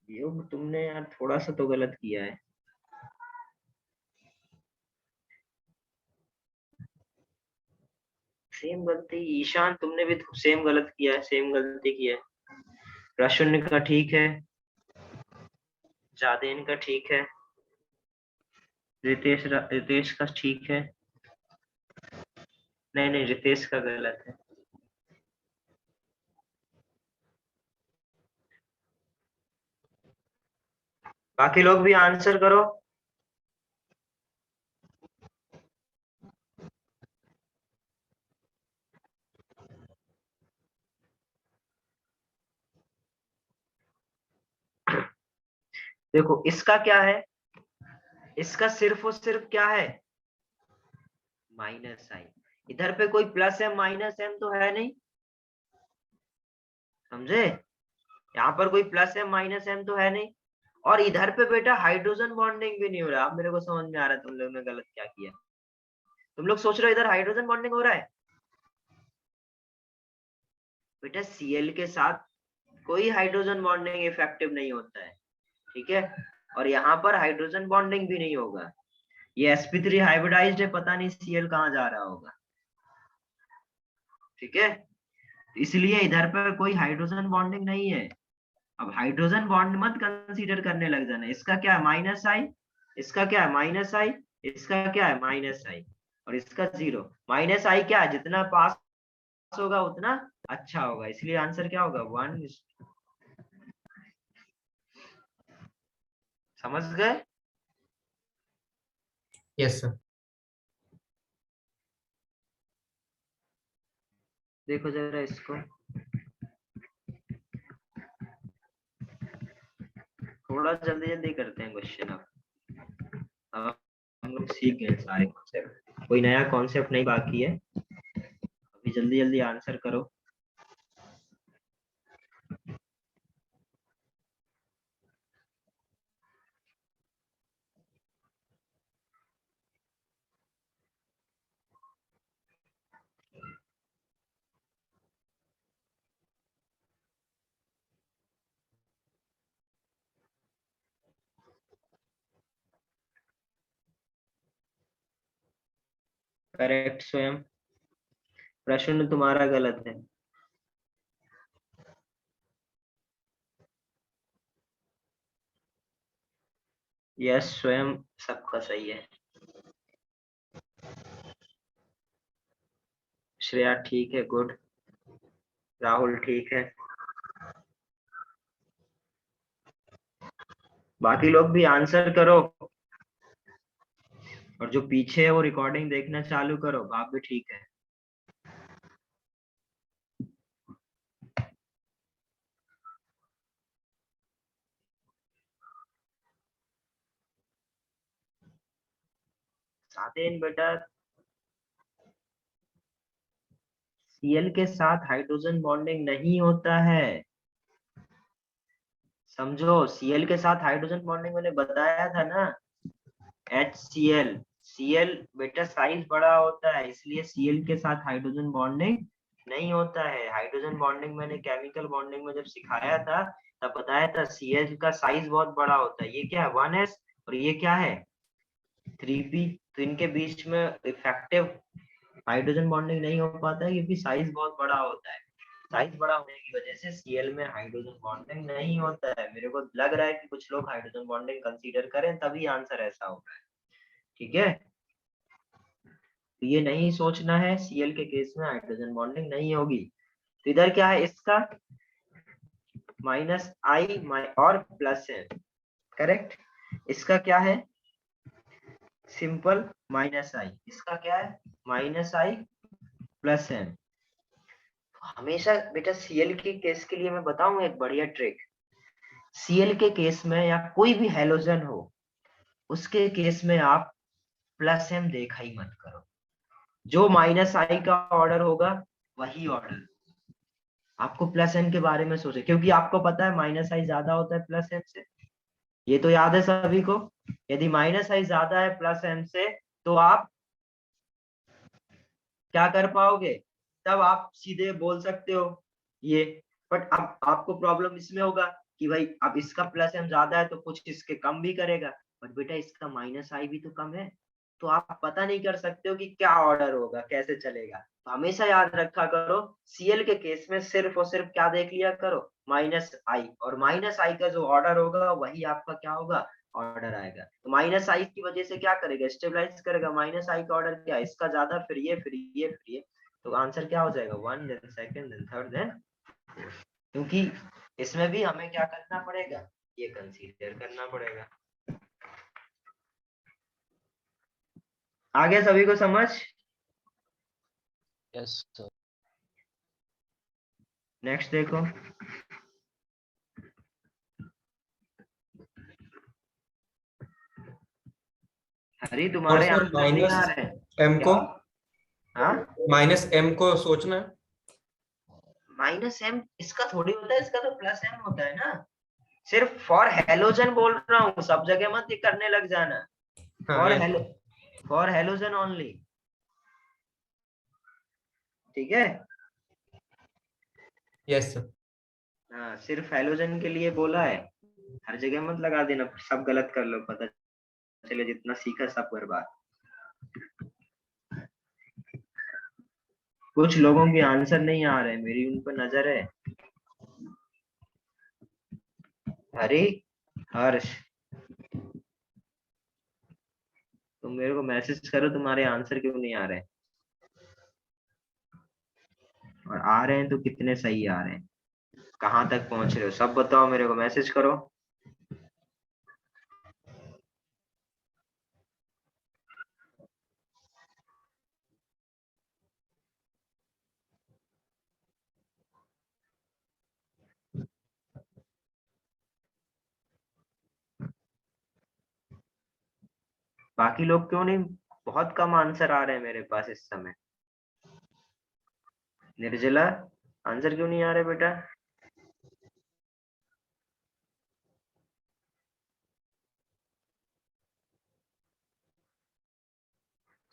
योग तुमने यार थोड़ा सा तो गलत किया है। सेम गलती ईशान, तुमने भी सेम गलत किया है, सेम गलती किया है। प्रशुन्य का ठीक है, जादेन का ठीक है, रितेश का ठीक है। नहीं नहीं, रितेश का गलत है। बाकी लोग भी आंसर करो। देखो इसका क्या है, इसका सिर्फ और सिर्फ क्या है, माइनस साइन। इधर पे कोई प्लस एम माइनस एम तो है नहीं, समझे? यहाँ पर कोई प्लस एम माइनस एम तो है नहीं। और इधर पे बेटा हाइड्रोजन बॉन्डिंग भी नहीं हो रहा। अब मेरे को समझ में आ रहा है तुम लोग ने गलत क्या किया। तुम लोग सोच रहे हो इधर हाइड्रोजन बॉन्डिंग हो रहा है, बेटा Cl के साथ कोई हाइड्रोजन बॉन्डिंग इफेक्टिव नहीं होता है, ठीक है? और यहाँ पर हाइड्रोजन बॉन्डिंग भी नहीं होगा। ये sp3 हाइब्रिडाइज्ड है, पता नहीं Cl कहाँ जा रहा होगा, ठीक है? इसलिए इधर पर कोई हाइड्रोजन बॉन्डिंग नहीं है। अब हाइड्रोजन बॉन्ड मत कंसीडर करने लग जाना। इसका क्या है, माइनस आई, इसका क्या है, माइनस आई, इसका क्या है, माइनस आई, और इसका जीरो। माइनस आई क्या है, जितना पास होगा उतना अच्छा होगा, इसलिए आंसर क्या होगा, 1। समझ गए? Yes sir. देखो जरा इसको, थोड़ा जल्दी जल्दी करते हैं क्वेश्चन। अब हम लोग सीख गए सारे कॉन्सेप्ट, कोई नया कॉन्सेप्ट नहीं बाकी है। अभी जल्दी जल्दी आंसर करो। करेक्ट स्वयं, प्रश्न तुम्हारा गलत है। यस स्वयं सबका सही है। श्रेया ठीक है, गुड। राहुल ठीक है। बाकी लोग भी आंसर करो, और जो पीछे है वो रिकॉर्डिंग देखना चालू करो। बाप भी ठीक है। सादेन बेटा, Cl के साथ हाइड्रोजन बॉन्डिंग नहीं होता है, समझो। Cl के साथ हाइड्रोजन बॉन्डिंग मैंने बताया था ना, HCl। Cl बेटा साइज बड़ा होता है, इसलिए Cl के साथ हाइड्रोजन बॉन्डिंग नहीं होता है। हाइड्रोजन बॉन्डिंग मैंने केमिकल बॉन्डिंग में जब सिखाया था तब बताया था, Cl का साइज बहुत बड़ा होता है। ये क्या है, 1s, और ये क्या है, 3p। तो इनके बीच में इफेक्टिव हाइड्रोजन बॉन्डिंग नहीं हो पाता है, क्योंकि साइज बहुत बड़ा होता है। साइज बड़ा होने की वजह से Cl में हाइड्रोजन बॉन्डिंग नहीं होता है। मेरे को लग रहा है कि कुछ लोग हाइड्रोजन बॉन्डिंग कंसीडर करें, तभी आंसर ऐसा होगा, ठीक है? तो ये नहीं सोचना है Cl के केस में हाइड्रोजन बॉन्डिंग नहीं होगी। तो इधर क्या है, इसका माइनस आई और प्लस है, करेक्ट? इसका क्या है, सिंपल माइनस आई। इसका क्या है, माइनस आई प्लस एम। हमेशा बेटा Cl के केस के लिए मैं बताऊं एक बढ़िया ट्रिक। Cl के केस में या कोई भी हेलोजन हो, उसके केस में आप प्लस एम देखा ही मत करो। जो माइनस आई का ऑर्डर होगा वही ऑर्डर आपको प्लस एम के बारे में सोचे, क्योंकि आपको पता है माइनस आई ज्यादा होता है प्लस एम से। ये तो याद है सभी को। यदि माइनस आई ज्यादा है प्लस एम से, तो आप क्या कर पाओगे, तब आप सीधे बोल सकते हो ये। बट अब आपको प्रॉब्लम इसमें होगा कि भाई अब इसका प्लस एम ज्यादा है तो कुछ इसके कम भी करेगा, बट बेटा इसका माइनस आई भी तो कम है, तो आप पता नहीं कर सकते हो कि क्या ऑर्डर होगा, कैसे चलेगा। तो हमेशा याद रखा करो, Cl के केस में सिर्फ और सिर्फ क्या देख लिया करो, माइनस आई, और माइनस आई का जो ऑर्डर होगा वही आपका क्या होगा, ऑर्डर आएगा। तो माइनस आई की वजह से क्या करेगा, स्टेबलाइज करेगा। माइनस आई का ऑर्डर क्या है, इसका ज्यादा, फिर ये, फिर ये, फिर ये। तो आंसर क्या हो जाएगा, 1, then second, then third, then, क्योंकि इसमें भी हमें क्या करना पड़ेगा, ये कंसीडर करना पड़ेगा। आगे सभी को समझ? Yes sir. नेक्स्ट देखो। हरी और तुम्हारे सर आंसर नहीं आ माइनस रहे हैं एम क्या? को हाँ, माइनस एम को सोचना है। माइनस एम इसका थोड़ी होता है, इसका तो प्लस एम होता है ना। सिर्फ फॉर हेलोजन बोल रहा हूँ, सब जगह मत ये करने लग जाना। हाँ for yes hello, for halogen only, ठीक है। Yes sir. हाँ, सिर्फ हेलोजन के लिए बोला है, हर जगह मत लगा देना, सब गलत कर लो, पता चले जितना सीखा सब बर्बाद। कुछ लोगों के आंसर नहीं आ रहे, मेरी उन पर नजर है। हरी, हर्ष, तुम मेरे को मैसेज करो तुम्हारे आंसर क्यों नहीं आ रहे, और आ रहे हैं तो कितने सही आ रहे हैं, कहाँ तक पहुंच रहे हो, सब बताओ, मेरे को मैसेज करो। बाकी लोग क्यों नहीं, बहुत कम आंसर आ रहे हैं मेरे पास इस समय। निर्जला, आंसर क्यों नहीं आ रहे बेटा?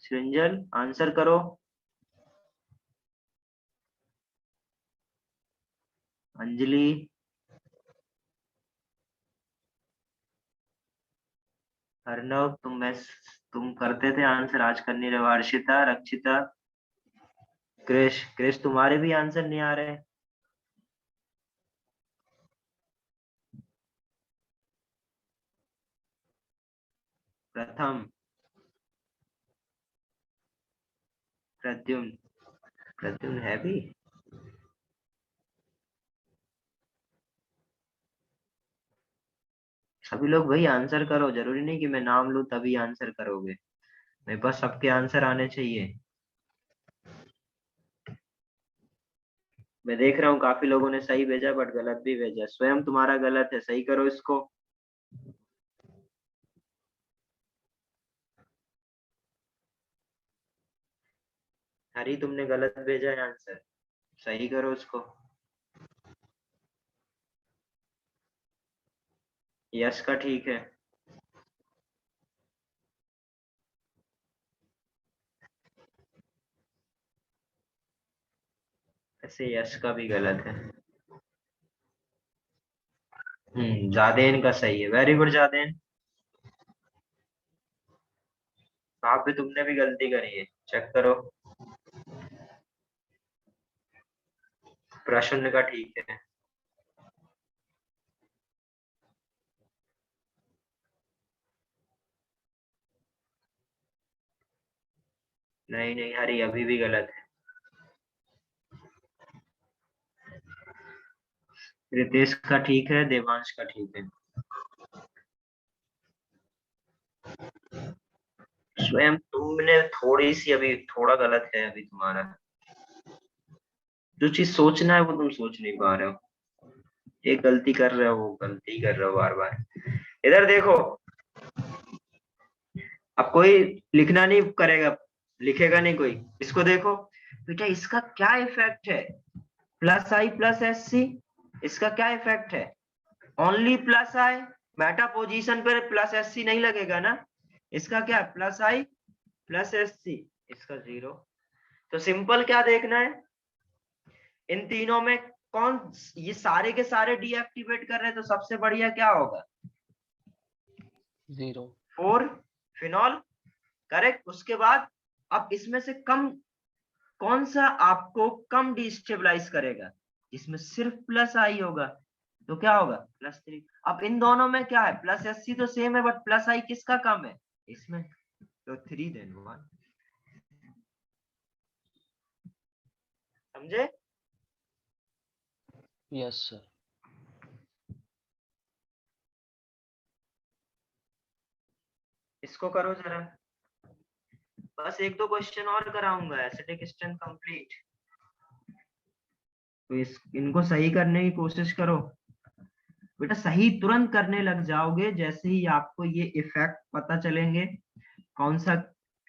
सृंजल, आंसर करो। अंजलि, अर्णव, तुम करते थे आंसर, आज कर नहीं रहे हो। हर्षिता, रक्षिता, क्रिश, क्रिश तुम्हारे भी आंसर नहीं आ रहे। प्रथम, प्रद्युम्न, प्रद्युम्न है भी। सभी लोग भाई आंसर करो, जरूरी नहीं कि मैं नाम लूं तभी आंसर करोगे, मेरे पास सबके आंसर आने चाहिए। मैं देख रहा हूँ काफी लोगों ने सही भेजा बट गलत भी भेजा, स्वयं तुम्हारा गलत है, सही करो इसको। हरी, तुमने गलत भेजा है आंसर, सही करो उसको। यश का ठीक है। ऐसे यश का भी गलत है। जादेन का सही है, वेरी गुड जादेन। वहां पे तुमने भी गलती करी है, चेक करो। प्रश्न का ठीक है। नहीं नहीं हरी, अभी भी गलत है। रितेश का ठीक है, देवांश का ठीक है। स्वयं तुमने थोड़ी सी, अभी थोड़ा गलत है अभी तुम्हारा, जो चीज सोचना है वो तुम सोच नहीं पा रहे हो, एक गलती कर रहे हो, वो गलती कर रहे हो बार बार। इधर देखो, अब कोई लिखना नहीं करेगा, लिखेगा नहीं कोई, इसको देखो बेटा, इसका क्या इफेक्ट है, प्लस आई प्लस एस सी, इसका क्या इफेक्ट है? ओनली प्लस आई, मेटा पोजीशन पर प्लस एस सी नहीं लगेगा ना, इसका क्या है, प्लस आई प्लस एस सी, इसका जीरो। तो सिंपल क्या देखना है, इन तीनों में कौन, ये सारे के सारे डीएक्टिवेट कर रहे हैं, तो सबसे बढ़िया क्या होगा, 0। 4 फिनॉल, करेक्ट। उसके बाद अब इसमें से कम कौन सा आपको कम डिस्टेबलाइज करेगा, इसमें सिर्फ प्लस आई होगा, तो क्या होगा, +3। अब इन दोनों में क्या है, प्लस एस सी तो सेम है बट प्लस आई किसका कम है, इसमें, तो 3 देन 1। समझे? Yes sir. इसको करो जरा, बस एक दो क्वेश्चन और कराऊंगा, एसिडिक स्ट्रेंथ कंप्लीट। तो इनको सही करने की कोशिश करो बेटा, सही तुरंत करने लग जाओगे जैसे ही आपको ये इफेक्ट पता चलेंगे कौन सा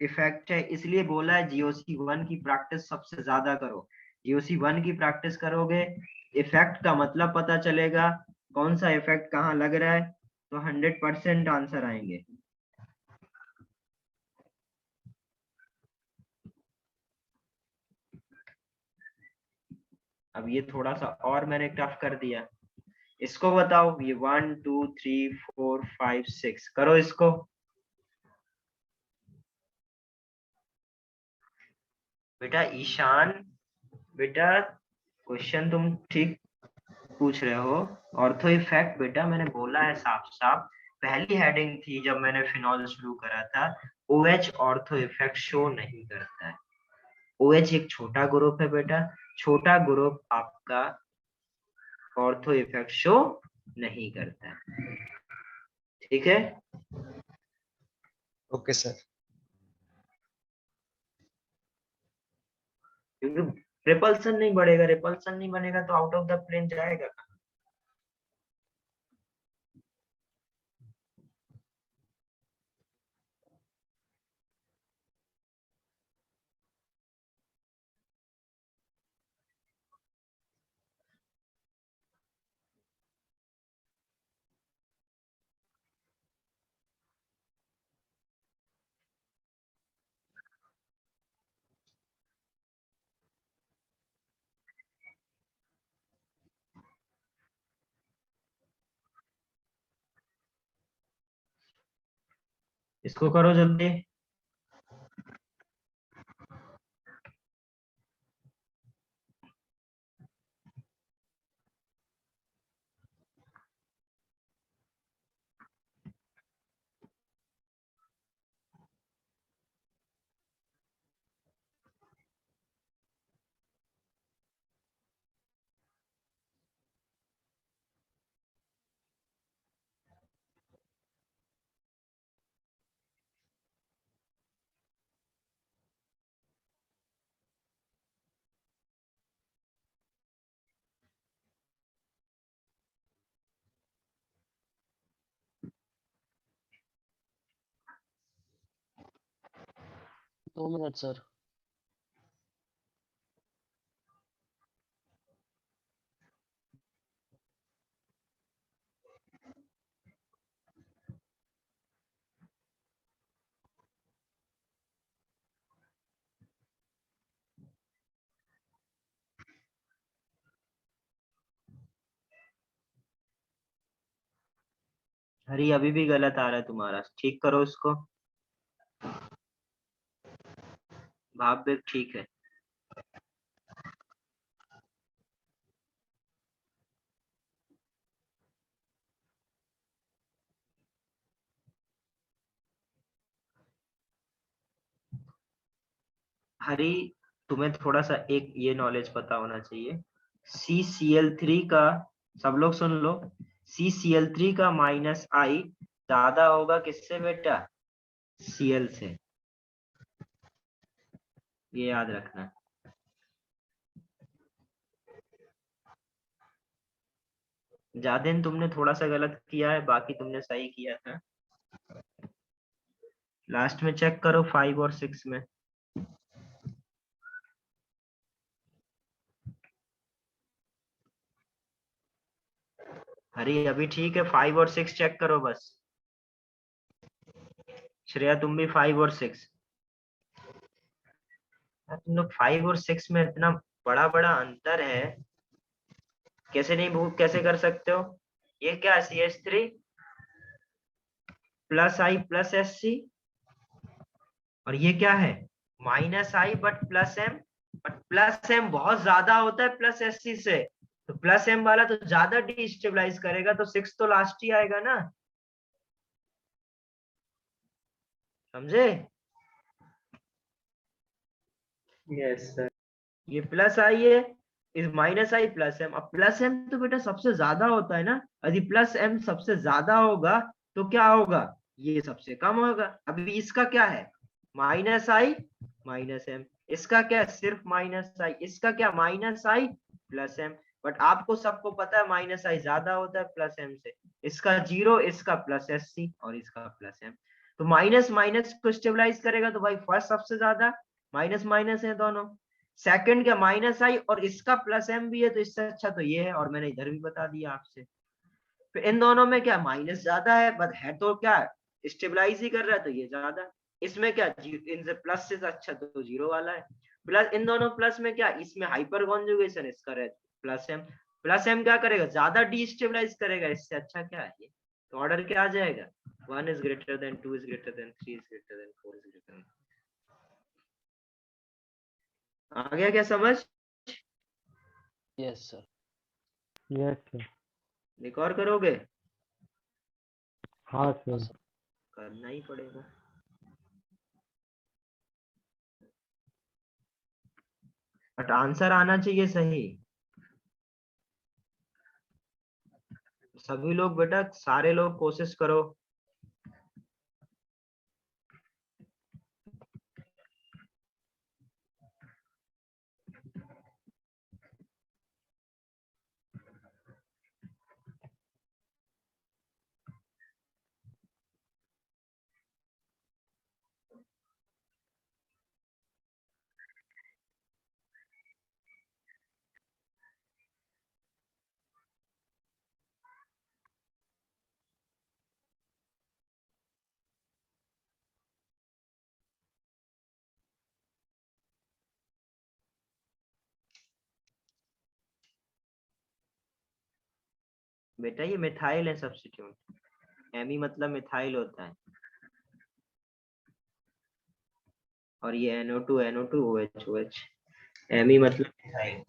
इफेक्ट है। इसलिए बोला है जीओसी 1 की प्रैक्टिस सबसे ज्यादा करो। जीओसी 1 की प्रैक्टिस करोगे, इफेक्ट का मतलब पता चलेगा, कौन सा इफेक्ट कहाँ लग रहा है, तो 100% आंसर आएंगे। अब ये थोड़ा सा और मैंने टफ कर दिया, इसको बताओ। ये 1 2 3 4 5 6 करो इसको। बेटा ईशान, बेटा क्वेश्चन तुम ठीक पूछ रहे हो। ऑर्थो इफेक्ट बेटा मैंने बोला है साफ साफ, पहली हेडिंग थी जब मैंने फिनॉल शुरू करा था, OH ऑर्थो इफेक्ट शो नहीं करता है। OH एक छोटा ग्रुप है बेटा, छोटा ग्रुप आपका ऑर्थो इफेक्ट शो नहीं करता है, ठीक है। Okay sir. क्योंकि रिपल्सन नहीं बढ़ेगा, रिपल्सन नहीं बनेगा तो आउट ऑफ द प्लेन जाएगा। इसको करो जल्दी। दो मिनट सर। हरी अभी भी गलत आ रहा है तुम्हारा, ठीक करो इसको। भाव भी ठीक है। हरी तुम्हें थोड़ा सा एक ये नॉलेज पता होना चाहिए, CCl3 का, सब लोग सुन लो, CCl3 का -I ज्यादा होगा किससे बेटा, Cl से, ये याद रखना। जादेन तुमने थोड़ा सा गलत किया है, बाकी तुमने सही किया था। लास्ट में चेक करो 5 और 6 में। हरी अभी ठीक है, 5 और 6 चेक करो बस। श्रेया तुम भी 5 और 6। तुम लोग 5 और 6 में इतना बड़ा बड़ा अंतर है, कैसे नहीं भूल, कैसे कर सकते हो। ये क्या CH3 +I + SC, और ये क्या है -I but +M, but +M बहुत ज्यादा होता है +SC से, तो +M वाला तो ज्यादा डिस्टेबलाइज करेगा, तो 6 तो लास्ट ही आएगा ना, समझे। Yes sir. ये +I है, इस -I +M, अब +M तो बेटा सबसे ज्यादा होता है ना, यदि +M सबसे ज्यादा होगा तो क्या होगा, ये सबसे कम होगा। अभी इसका क्या है, माइनस आई माइनस एम, इसका क्या है, सिर्फ माइनस आई, इसका क्या, minus I plus M. But आपको सबको पता है माइनस आई ज्यादा होता है प्लस एम से, इसका जीरो, इसका प्लस एस सी और इसका प्लस एम। तो माइनस माइनस को स्टेबलाइज करेगा तो भाई फर्स्ट सबसे ज्यादा, माइनस माइनस है दोनों। सेकंड क्या, माइनस आई और इसका प्लस एम भी है, तो इससे अच्छा तो ये है, और मैंने इधर भी बता दिया आपसे। तो इन दोनों में क्या, माइनस ज्यादा है, बट है तो क्या, स्टेबलाइज ही कर रहा है, तो ये ज्यादा। इसमें क्या, इनसे प्लस से अच्छा तो जीरो वाला है। प्लस इन दोनों प्लस में क्या, इसमें हाइपर कॉन्जुगेशन, इसका रहे प्लस एम। प्लस एम क्या करेगा, ज्यादा डीस्टेबलाइज करेगा, इससे अच्छा क्या है ये। तो ऑर्डर क्या आ जाएगा, 1 is greater than 2 is greater than 3 is greater than 4 is greater than। आ गया क्या समझ? Yes sir. Yes sir. एक और करोगे? हाँ सर। करना ही पड़ेगा। बट आंसर आना चाहिए सही। सभी लोग बेटा, सारे लोग कोशिश करो। बेटा ये मिथाइल है सब्स्टिट्यूट, एमी मतलब मिथाइल होता है, और ये NO2 NO2 OH OH, एमी मतलब मिथाइल।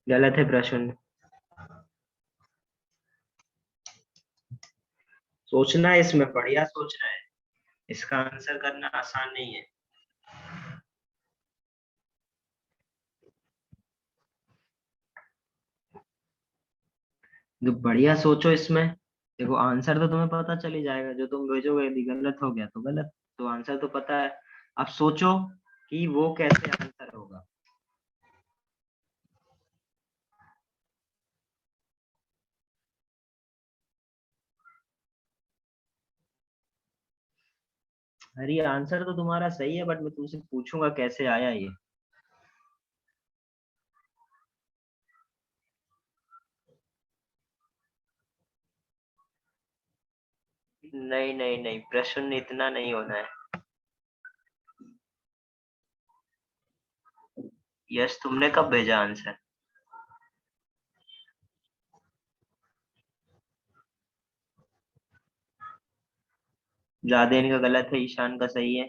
गलत है प्रश्न। सोचना है इसमें, बढ़िया सोचना है, इसका आंसर करना आसान नहीं है। जो बढ़िया सोचो इसमें, देखो आंसर तो तुम्हें पता चल ही जाएगा, जो तुम भेजोगे यदि गलत हो गया तो गलत, तो आंसर तो पता है। अब सोचो कि वो कैसे आंसर होगा। अरे आंसर तो तुम्हारा सही है, बट मैं तुमसे पूछूंगा कैसे आया ये। नहीं नहीं नहीं, प्रश्न इतना नहीं होना है। यस, तुमने कब भेजा आंसर? ज्यादा इनका गलत है, ईशान का सही है।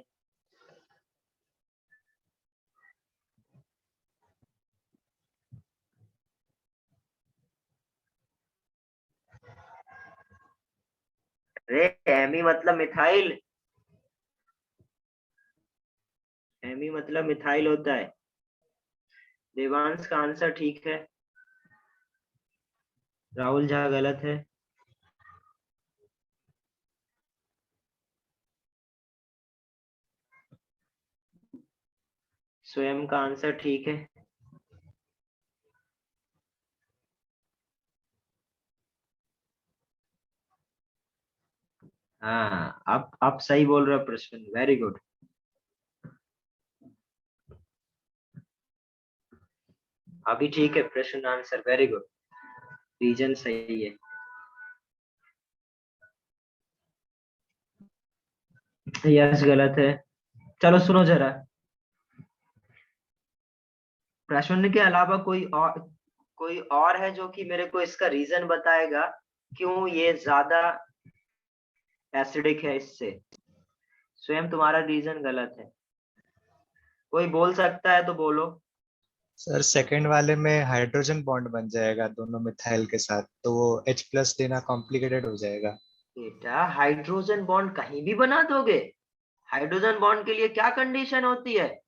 अरे एमी मतलब मिथाइल, एमी मतलब मिथाइल होता है। देवांश का आंसर ठीक है, राहुल झा गलत है। स्वयं का आंसर ठीक है। हाँ, आप सही बोल रहे हो प्रश्न, वेरी गुड। अभी ठीक है प्रश्न आंसर, वेरी गुड, रीजन सही है। यस गलत है। चलो सुनो जरा, प्रश्न के अलावा कोई और है जो कि मेरे को इसका रीजन बताएगा क्यों ये ज्यादा एसिडिक है इससे? स्वयं तुम्हारा रीजन गलत है। कोई बोल सकता है तो बोलो। सर सेकंड वाले में हाइड्रोजन बॉन्ड बन जाएगा दोनों मिथाइल के साथ, तो वो H+ देना कॉम्प्लिकेटेड हो जाएगा। बेटा हाइड्रोजन बॉन्ड कहीं भी बना दोगे। हाइड्रोजन बॉन्ड के लिए क्या कंडीशन होती है?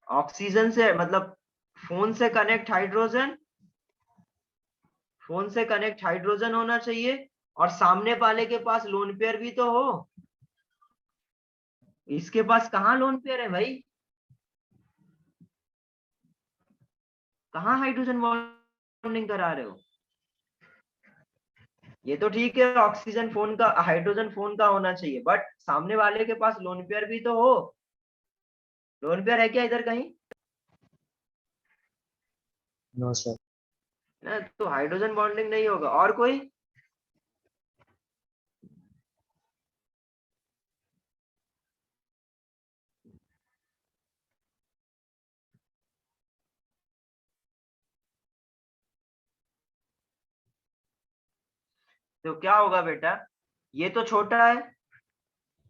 ऑक्सीजन से मतलब फोन से कनेक्ट हाइड्रोजन, फोन से कनेक्ट हाइड्रोजन होना चाहिए और सामने वाले के पास लोन पेयर भी तो हो। इसके पास कहाँ लोन पेयर है भाई? कहाँ हाइड्रोजन बॉन्डिंग करा रहे हो? ये तो ठीक है, ऑक्सीजन फोन का हाइड्रोजन फोन का होना चाहिए, बट सामने वाले के पास लोन पेयर भी तो हो। लोन पेयर है क्या इधर कहीं? No sir. ना, तो हाइड्रोजन बॉन्डिंग नहीं होगा। और कोई? तो क्या होगा बेटा? ये तो छोटा है।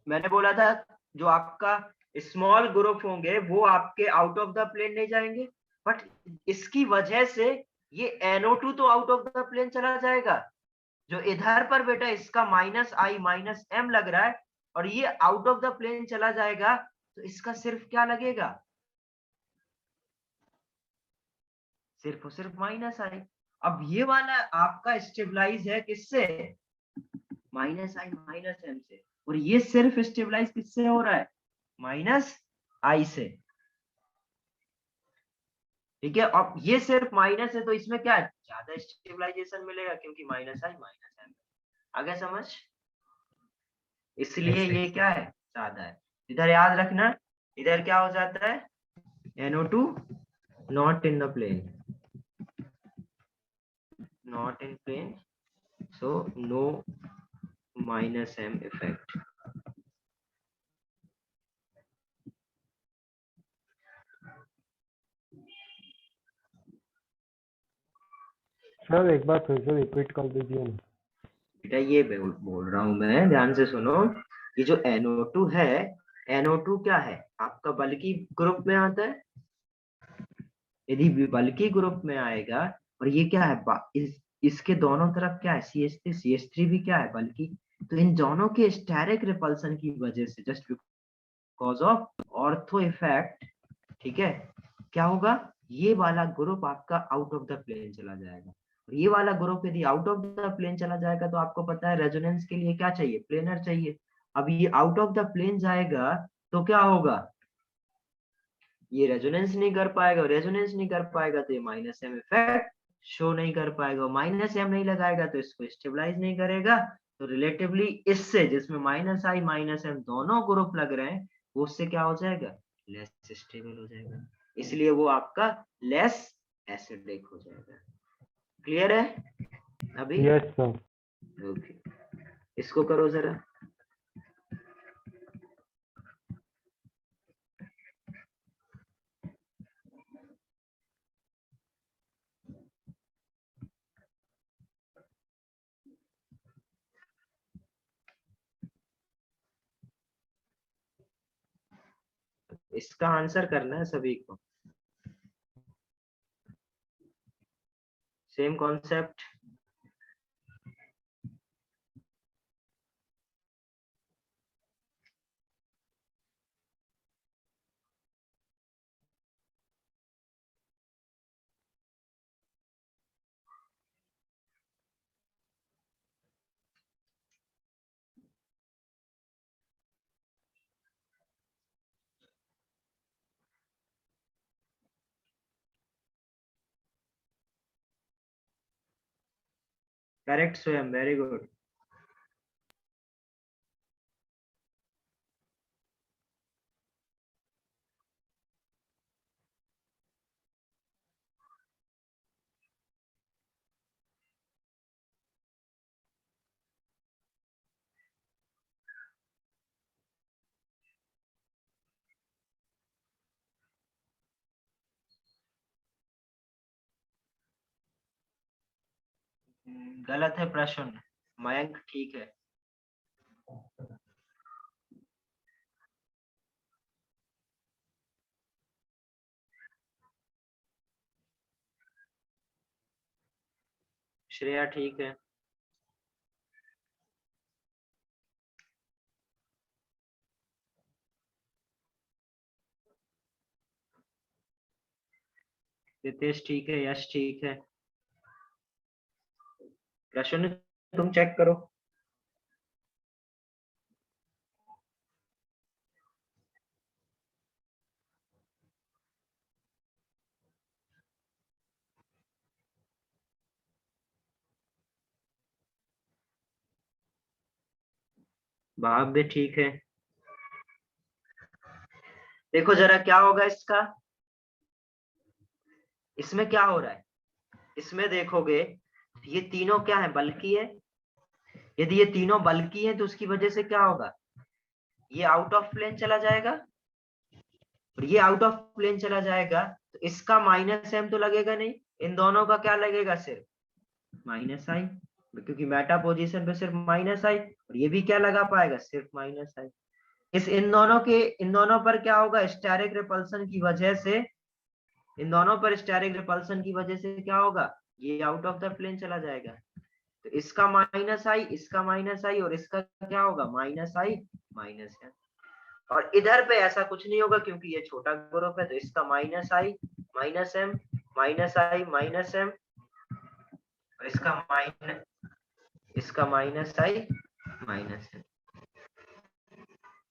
मैंने बोला था जो आपका स्मॉल ग्रुप होंगे वो आपके आउट ऑफ द प्लेन नहीं जाएंगे, बट इसकी वजह से ये NO2 तो आउट ऑफ द प्लेन चला जाएगा। जो इधर पर बेटा इसका -I-M लग रहा है और ये आउट ऑफ द प्लेन चला जाएगा, तो इसका सिर्फ क्या लगेगा? सिर्फ और सिर्फ -I। अब ये वाला आपका स्टेबलाइज है किससे? -I-M से। और ये सिर्फ स्टेबलाइज किससे हो रहा है? -I से। ठीक है, अब ये सिर्फ माइनस है तो इसमें क्या है? ज्यादा स्टेबलाइजेशन मिलेगा क्योंकि -I-M। आगे समझ? इसलिए ये क्या है? ज्यादा है। इधर याद रखना, इधर क्या हो जाता है? NO2 not in the plane, not in plane, so no -M effect. Sir एक बार फिर से रिपीट कर दीजिए ना। बेटा ये बोल रहा हूं मैं, ध्यान से सुनो। ये जो NO2 है, NO2 क्या है? आपका बल्कि ग्रुप में आता है। यदि बल्कि ग्रुप में आएगा और ये क्या है, इसके दोनों तरफ क्या है? CH3 भी क्या है? बल्कि। तो इन दोनों के स्टेरिक रिपल्सन की वजह से, just because of ortho effect, ठीक है, क्या होगा? ये वाला ग्रुप आपका आउट ऑफ द प्लेन चला जाएगा। और ये वाला ग्रुप यदि आउट ऑफ द प्लेन चला जाएगा तो आपको पता है रेजोनेंस के लिए क्या चाहिए? प्लेनर चाहिए। अब ये आउट ऑफ द प्लेन जाएगा तो क्या होगा? ये रेजोनेंस नहीं कर पाएगा, रेजोनेंस नहीं कर पाएगा तो ये -M इफेक्ट शो नहीं कर पाएगा। -M नहीं लगाएगा तो इसको स्टेबलाइज नहीं करेगा। तो रिलेटिवली इससे, जिसमें -I-M दोनों ग्रुप लग रहे हैं, वो उससे क्या हो जाएगा? लेस स्टेबल हो जाएगा। इसलिए वो आपका लेस एसिडिक हो जाएगा। क्लियर है अभी? Yes sir. ओके, इसको करो जरा। इसका आंसर करना है सभी को। Same concept. करेक्ट स्वयं, वेरी गुड। गलत है प्रश्न। मयंक ठीक है। श्रेया ठीक है। रितेश ठीक है। यश ठीक है। प्रश्न तुम चेक करो। भाव भी ठीक है। देखो जरा क्या होगा इसका। इसमें क्या हो रहा है, इसमें देखोगे ये तीनों क्या है, बल्कि है। यदि ये तीनों बल्कि है तो उसकी वजह से क्या होगा, ये आउट ऑफ प्लेन चला जाएगा। और ये आउट ऑफ प्लेन चला जाएगा तो इसका माइनस एम तो लगेगा नहीं, इन दोनों का क्या लगेगा, सिर्फ माइनस आई, क्योंकि मेटा पोजीशन पे सिर्फ माइनस आई। और ये भी क्या लगा पाएगा, सिर्फ माइनस आई। इन दोनों पर क्या होगा, स्टेरिक रिपल्सन की वजह से, इन दोनों पर स्टेरिक रिपल्सन की वजह से क्या होगा, ये आउट ऑफ द प्लेन चला जाएगा। तो इसका माइनस आई, इसका माइनस आई, और इसका क्या होगा, माइनस आई माइनस एम। और इधर पे ऐसा कुछ नहीं होगा क्योंकि ये छोटा ग्रुप है, तो इसका minus I minus M, minus I minus M, और इसका minus I minus M.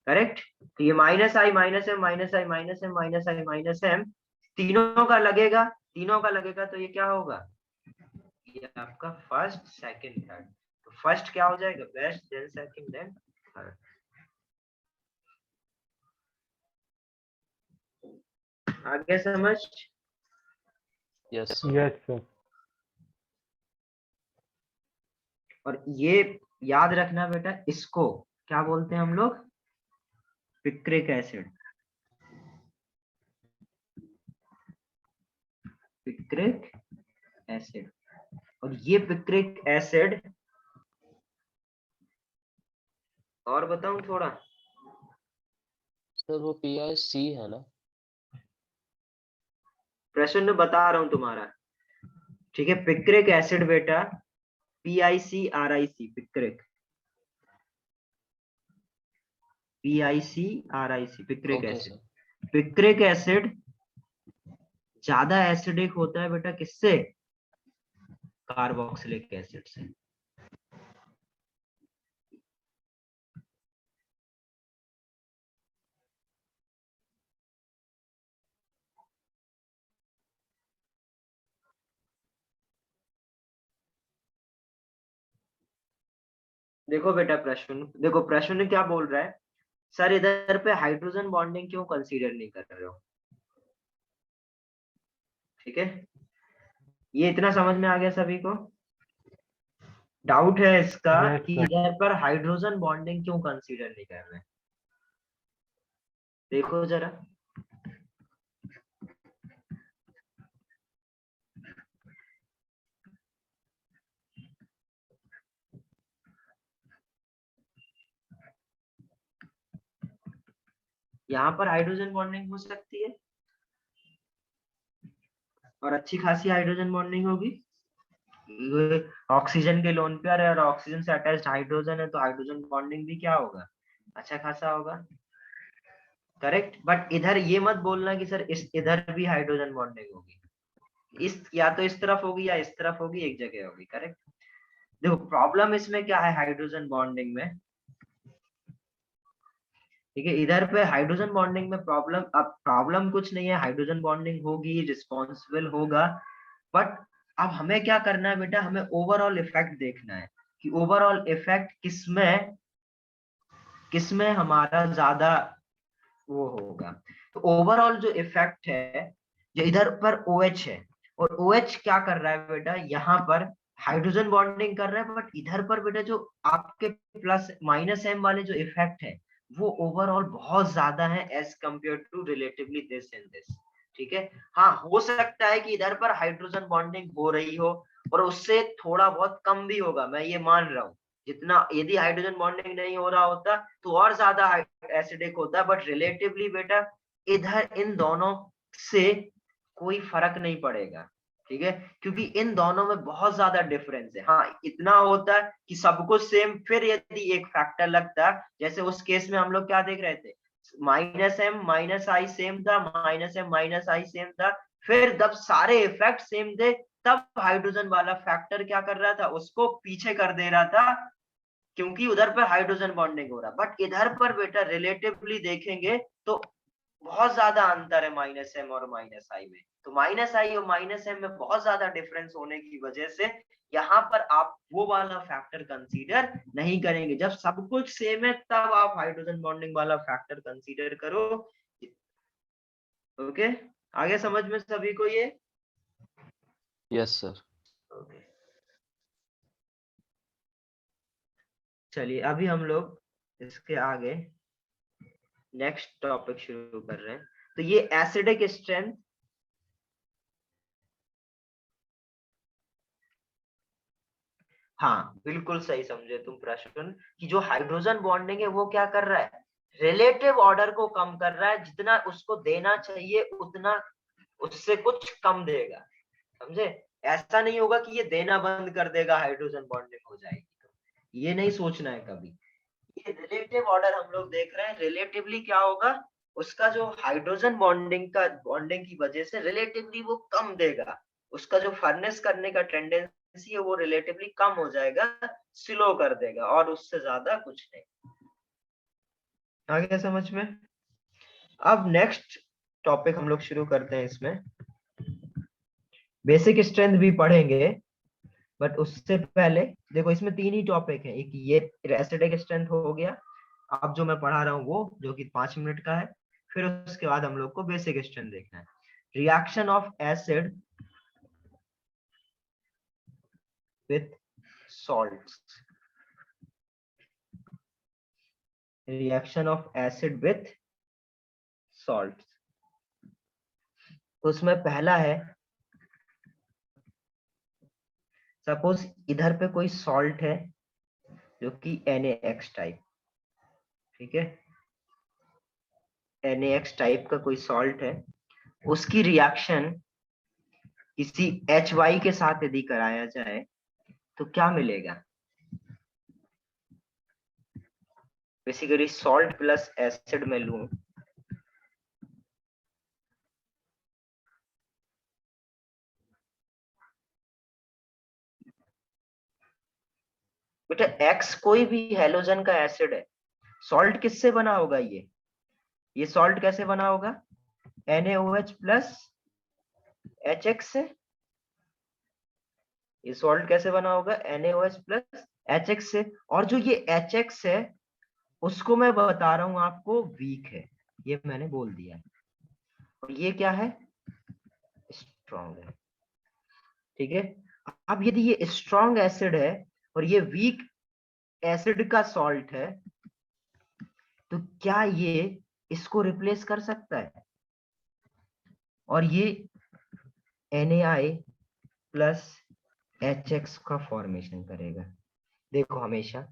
Correct. तो ये minus I minus M, minus I minus M, minus I minus M, तीनों का लगेगा, तो ये क्या होगा, ये आपका फर्स्ट सेकंड थर्ड। तो फर्स्ट क्या हो जाएगा, best, then second, then third. आगे समझ। Yes yes sir. और ये याद रखना बेटा, इसको क्या बोलते हैं हम लोग, पिक्रिक एसिड। Picric acid. और ये पिक्रिक एसिड, और बताऊं थोड़ा, सर वो PIC है ना। प्रश्न बता रहा हूं तुम्हारा, ठीक है। पिक्रिक एसिड बेटा, PICRIC, picric, PICRIC, picric okay acid. Sir. Picric acid ज्यादा एसिडिक होता है बेटा, किससे, कार्बोक्सिलिक एसिड से। देखो बेटा प्रश्न, देखो प्रश्न क्या बोल रहा है, सर इधर पे हाइड्रोजन बॉन्डिंग क्यों कंसीडर नहीं कर रहे हो। ठीक है, ये इतना समझ में आ गया सभी को। डाउट है इसका Yes, कि sir. इधर पर हाइड्रोजन बॉन्डिंग क्यों कंसीडर नहीं कर रहे, देखो जरा। यहाँ पर हाइड्रोजन बॉन्डिंग हो सकती है, और अच्छी खासी हाइड्रोजन बॉन्डिंग होगी। ऑक्सीजन के लोन पेयर है और ऑक्सीजन से अटैच्ड हाइड्रोजन है, तो हाइड्रोजन बॉन्डिंग भी क्या होगा, अच्छा खासा होगा। करेक्ट। बट इधर ये मत बोलना कि सर इस इधर भी हाइड्रोजन बॉन्डिंग होगी, इस या तो इस तरफ होगी या इस तरफ होगी, एक जगह होगी। करेक्ट। देखो प्रॉब्लम इसमें क्या है हाइड्रोजन बॉन्डिंग में, ठीक है, इधर पे हाइड्रोजन बॉन्डिंग में प्रॉब्लम, अब प्रॉब्लम कुछ नहीं है, हाइड्रोजन बॉन्डिंग होगी, रिस्पॉन्सिबल होगा। बट अब हमें क्या करना है बेटा, हमें ओवरऑल इफेक्ट देखना है कि ओवरऑल इफेक्ट किसमें हमारा ज्यादा वो होगा। तो ओवरऑल जो इफेक्ट है, जो इधर पर OH है, और OH क्या कर रहा है बेटा, यहाँ पर हाइड्रोजन बॉन्डिंग कर रहा है, बट इधर पर बेटा जो आपके प्लस माइनस एम वाले जो इफेक्ट है वो ओवरऑल बहुत ज्यादा है as compared to relatively this and this. ठीक है, हाँ हो सकता है कि इधर पर हाइड्रोजन बॉन्डिंग हो रही हो और उससे थोड़ा बहुत कम भी होगा, मैं ये मान रहा हूँ। जितना यदि हाइड्रोजन बॉन्डिंग नहीं हो रहा होता तो और ज्यादा एसिडिक होता, बट रिलेटिवली बेटा इधर इन दोनों से कोई फर्क नहीं पड़ेगा, ठीक है, क्योंकि इन दोनों में बहुत ज्यादा डिफरेंस है। हाँ इतना होता है कि सब कुछ सेम, फिर यदि एक फैक्टर लगता है, जैसे उस केस में हम लोग क्या देख रहे थे, -m -i सेम था, -m -i सेम था, फिर जब सारे इफेक्ट सेम थे तब हाइड्रोजन वाला फैक्टर क्या कर रहा था, उसको पीछे कर दे रहा था, क्योंकि उधर पर हाइड्रोजन बॉन्डिंग हो रहा। बट इधर पर बेटा रिलेटिवली देखेंगे तो बहुत ज्यादा अंतर है -m और -i में। तो -i और -m में बहुत ज्यादा डिफरेंस होने की वजह से यहाँ पर आप वो वाला फैक्टर कंसीडर नहीं करेंगे। जब सब कुछ सेम है तब आप हाइड्रोजन बॉन्डिंग वाला फैक्टर कंसीडर करो। ओके, आगे समझ में सभी को ये? Yes sir. ओके, चलिए अभी हम लोग इसके आगे नेक्स्ट टॉपिक शुरू कर रहे हैं। तो ये एसिडिक स्ट्रेंथ, हाँ बिल्कुल सही समझे तुम प्रश्न, कि जो हाइड्रोजन बॉन्डिंग है वो क्या कर रहा है, रिलेटिव ऑर्डर को कम कर रहा है, जितना उसको देना चाहिए उतना उससे कुछ कम देगा, समझे? ऐसा नहीं होगा कि ये देना बंद कर देगा हाइड्रोजन बॉन्डिंग हो जाएगी, तो ये नहीं सोचना है कभी। ये रिलेटिव ऑर्डर हम लोग देख रहे हैं, रिलेटिवली क्या होगा, उसका जो हाइड्रोजन बॉन्डिंग की वजह से रिलेटिवली वो कम देगा, उसका जो फर्नेस करने का टेंडेंसी है वो रिलेटिवली कम हो जाएगा, स्लो कर देगा, और उससे ज्यादा कुछ नहीं। आगे समझ में? अब नेक्स्ट टॉपिक हम लोग शुरू करते हैं। इसमें बेसिक स्ट्रेंथ भी पढ़ेंगे, बट उससे पहले देखो इसमें 3 ही टॉपिक है। एक ये एसिडिक स्ट्रेंथ हो गया, अब जो मैं पढ़ा रहा हूँ वो, जो कि 5 मिनट का है, फिर उसके बाद हम लोग को बेसिक स्ट्रेंथ देखना है। Reaction of acid with salts, reaction of acid with salts. उसमें पहला है, सपोज इधर पे कोई सॉल्ट है जो कि NaX टाइप, ठीक है, NaX टाइप का कोई सॉल्ट है, उसकी रिएक्शन किसी HY के साथ यदि कराया जाए तो क्या मिलेगा? बेसिकली सॉल्ट प्लस एसिड में लूं बेटा, X कोई भी हैलोजन का एसिड है, सॉल्ट किससे बना होगा? ये सॉल्ट कैसे बना होगा? NaOH प्लस HX से। ये सॉल्ट कैसे बना होगा? NaOH प्लस HX से। और जो ये HX है उसको मैं बता रहा हूं आपको वीक है, ये मैंने बोल दिया है, और ये क्या है? स्ट्रॉन्ग है, ठीक है। अब यदि ये स्ट्रॉन्ग एसिड है और ये वीक एसिड का सॉल्ट है, तो क्या ये इसको रिप्लेस कर सकता है? और ये NaI प्लस HX का फॉर्मेशन करेगा। देखो हमेशा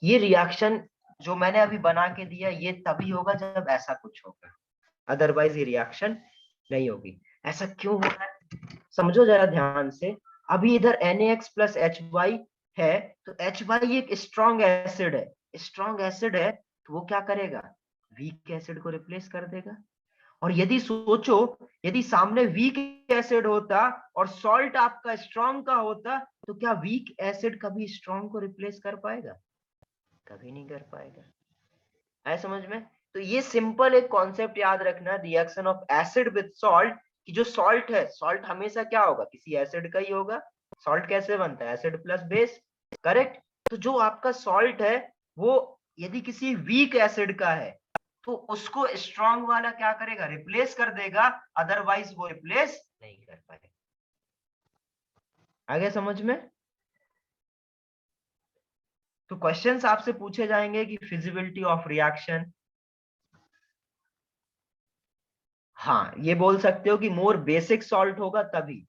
ये रिएक्शन जो मैंने अभी बना के दिया ये तभी होगा जब ऐसा कुछ होगा, अदरवाइज ये रिएक्शन नहीं होगी। ऐसा क्यों हो रहा है समझो जरा ध्यान से। अभी इधर NaX प्लस HY है, तो HY एक स्ट्रॉन्ग एसिड है, स्ट्रॉन्ग एसिड है तो वो क्या करेगा? वीक एसिड को रिप्लेस कर देगा। और यदि सोचो, यदि सामने वीक एसिड होता और सॉल्ट आपका स्ट्रॉन्ग का होता, तो क्या वीक एसिड कभी स्ट्रॉन्ग को रिप्लेस कर पाएगा? कभी नहीं कर पाएगा। आया समझ में? तो ये सिंपल एक कॉन्सेप्ट याद रखना, reaction of acid with salt, कि जो सॉल्ट है, सॉल्ट हमेशा क्या होगा? किसी एसिड का ही होगा। सॉल्ट कैसे बनता है? Acid plus base, correct. तो जो आपका सॉल्ट है वो यदि किसी वीक एसिड का है तो उसको स्ट्रॉन्ग वाला क्या करेगा? रिप्लेस कर देगा, अदरवाइज वो रिप्लेस नहीं कर पाएगा। आगे समझ में? तो क्वेश्चंस आपसे पूछे जाएंगे कि फिजिबिलिटी ऑफ रिएक्शन, हाँ ये बोल सकते हो कि मोर बेसिक सॉल्ट होगा तभी,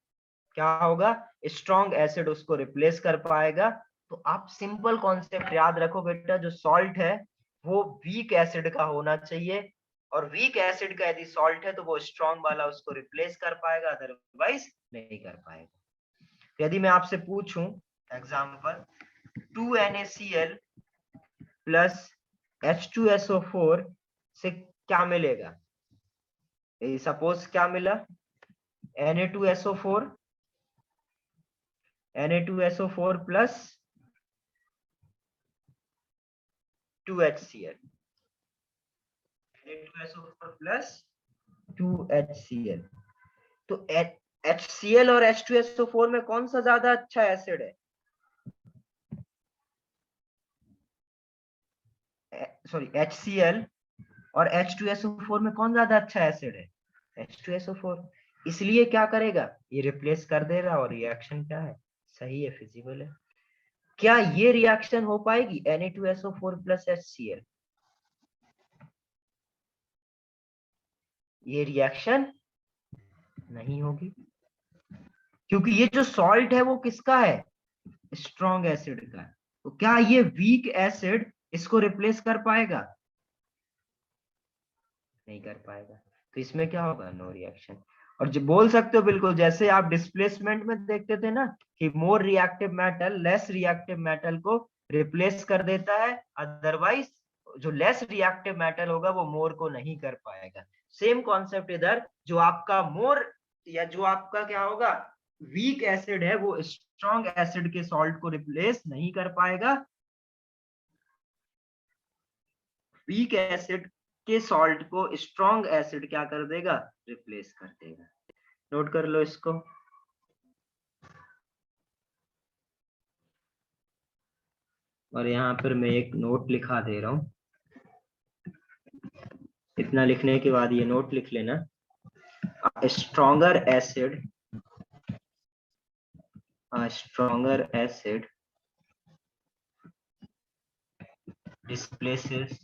क्या होगा, स्ट्रॉन्ग एसिड उसको रिप्लेस कर पाएगा। तो आप सिंपल कॉन्सेप्ट याद रखो बेटा, जो सॉल्ट है वो वीक एसिड का होना चाहिए, और वीक एसिड का यदि सॉल्ट है तो वो स्ट्रॉन्ग वाला उसको रिप्लेस कर पाएगा, अदरवाइज नहीं कर पाएगा। यदि मैं आपसे पूछूं एग्जांपल 2NaCl प्लस H2SO4 से क्या मिलेगा, सपोज क्या मिला, Na2SO4 plus 2HCl, Na2SO4 plus 2HCl। तो HCl और H2SO4 में कौन सा ज्यादा अच्छा एसिड है, सॉरी HCl और H2SO4 में कौन ज्यादा अच्छा एसिड है, H2SO4। इसलिए क्या करेगा, ये रिप्लेस कर देगा, और रिएक्शन क्या है, सही है, फिजिबल है। क्या ये रिएक्शन हो पाएगी Na2SO4 प्लस HCl, ये रिएक्शन नहीं होगी, क्योंकि ये जो सॉल्ट है वो किसका है, स्ट्रॉन्ग एसिड का है। तो क्या ये वीक एसिड इसको रिप्लेस कर पाएगा, नहीं कर पाएगा। तो इसमें क्या होगा, नो रिएक्शन। और जो बोल सकते हो बिल्कुल, जैसे आप डिस्प्लेसमेंट में देखते थे ना कि more reactive metal less reactive metal को रिप्लेस कर देता है, अदरवाइज जो लेस रिएक्टिव मेटल होगा वो मोर को नहीं कर पाएगा। सेम कॉन्सेप्ट इधर, जो आपका मोर या जो आपका क्या होगा वीक एसिड है वो स्ट्रॉन्ग एसिड के सॉल्ट को रिप्लेस नहीं कर पाएगा, वीक एसिड के सॉल्ट को स्ट्रॉन्ग एसिड क्या कर देगा, रिप्लेस कर देगा। नोट कर लो इसको। और यहाँ पर मैं एक नोट लिखा दे रहा हूं, इतना लिखने के बाद ये नोट लिख लेना, stronger acid displaces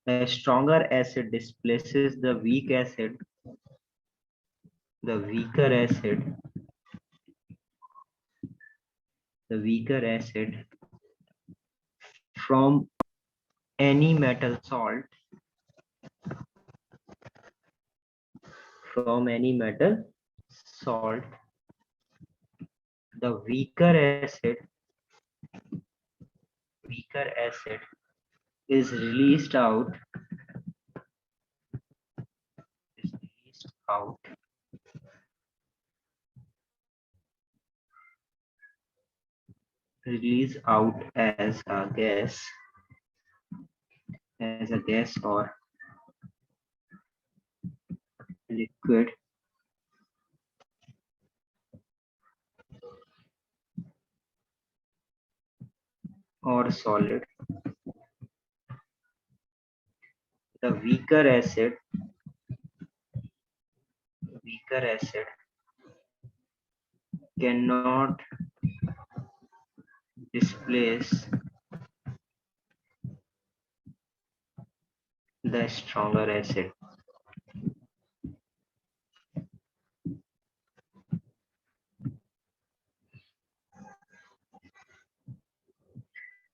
a stronger acid displaces the weak acid, the weaker acid from any metal salt, the weaker acid is released out as a gas or liquid or solid. The weaker acid cannot displace the stronger acid.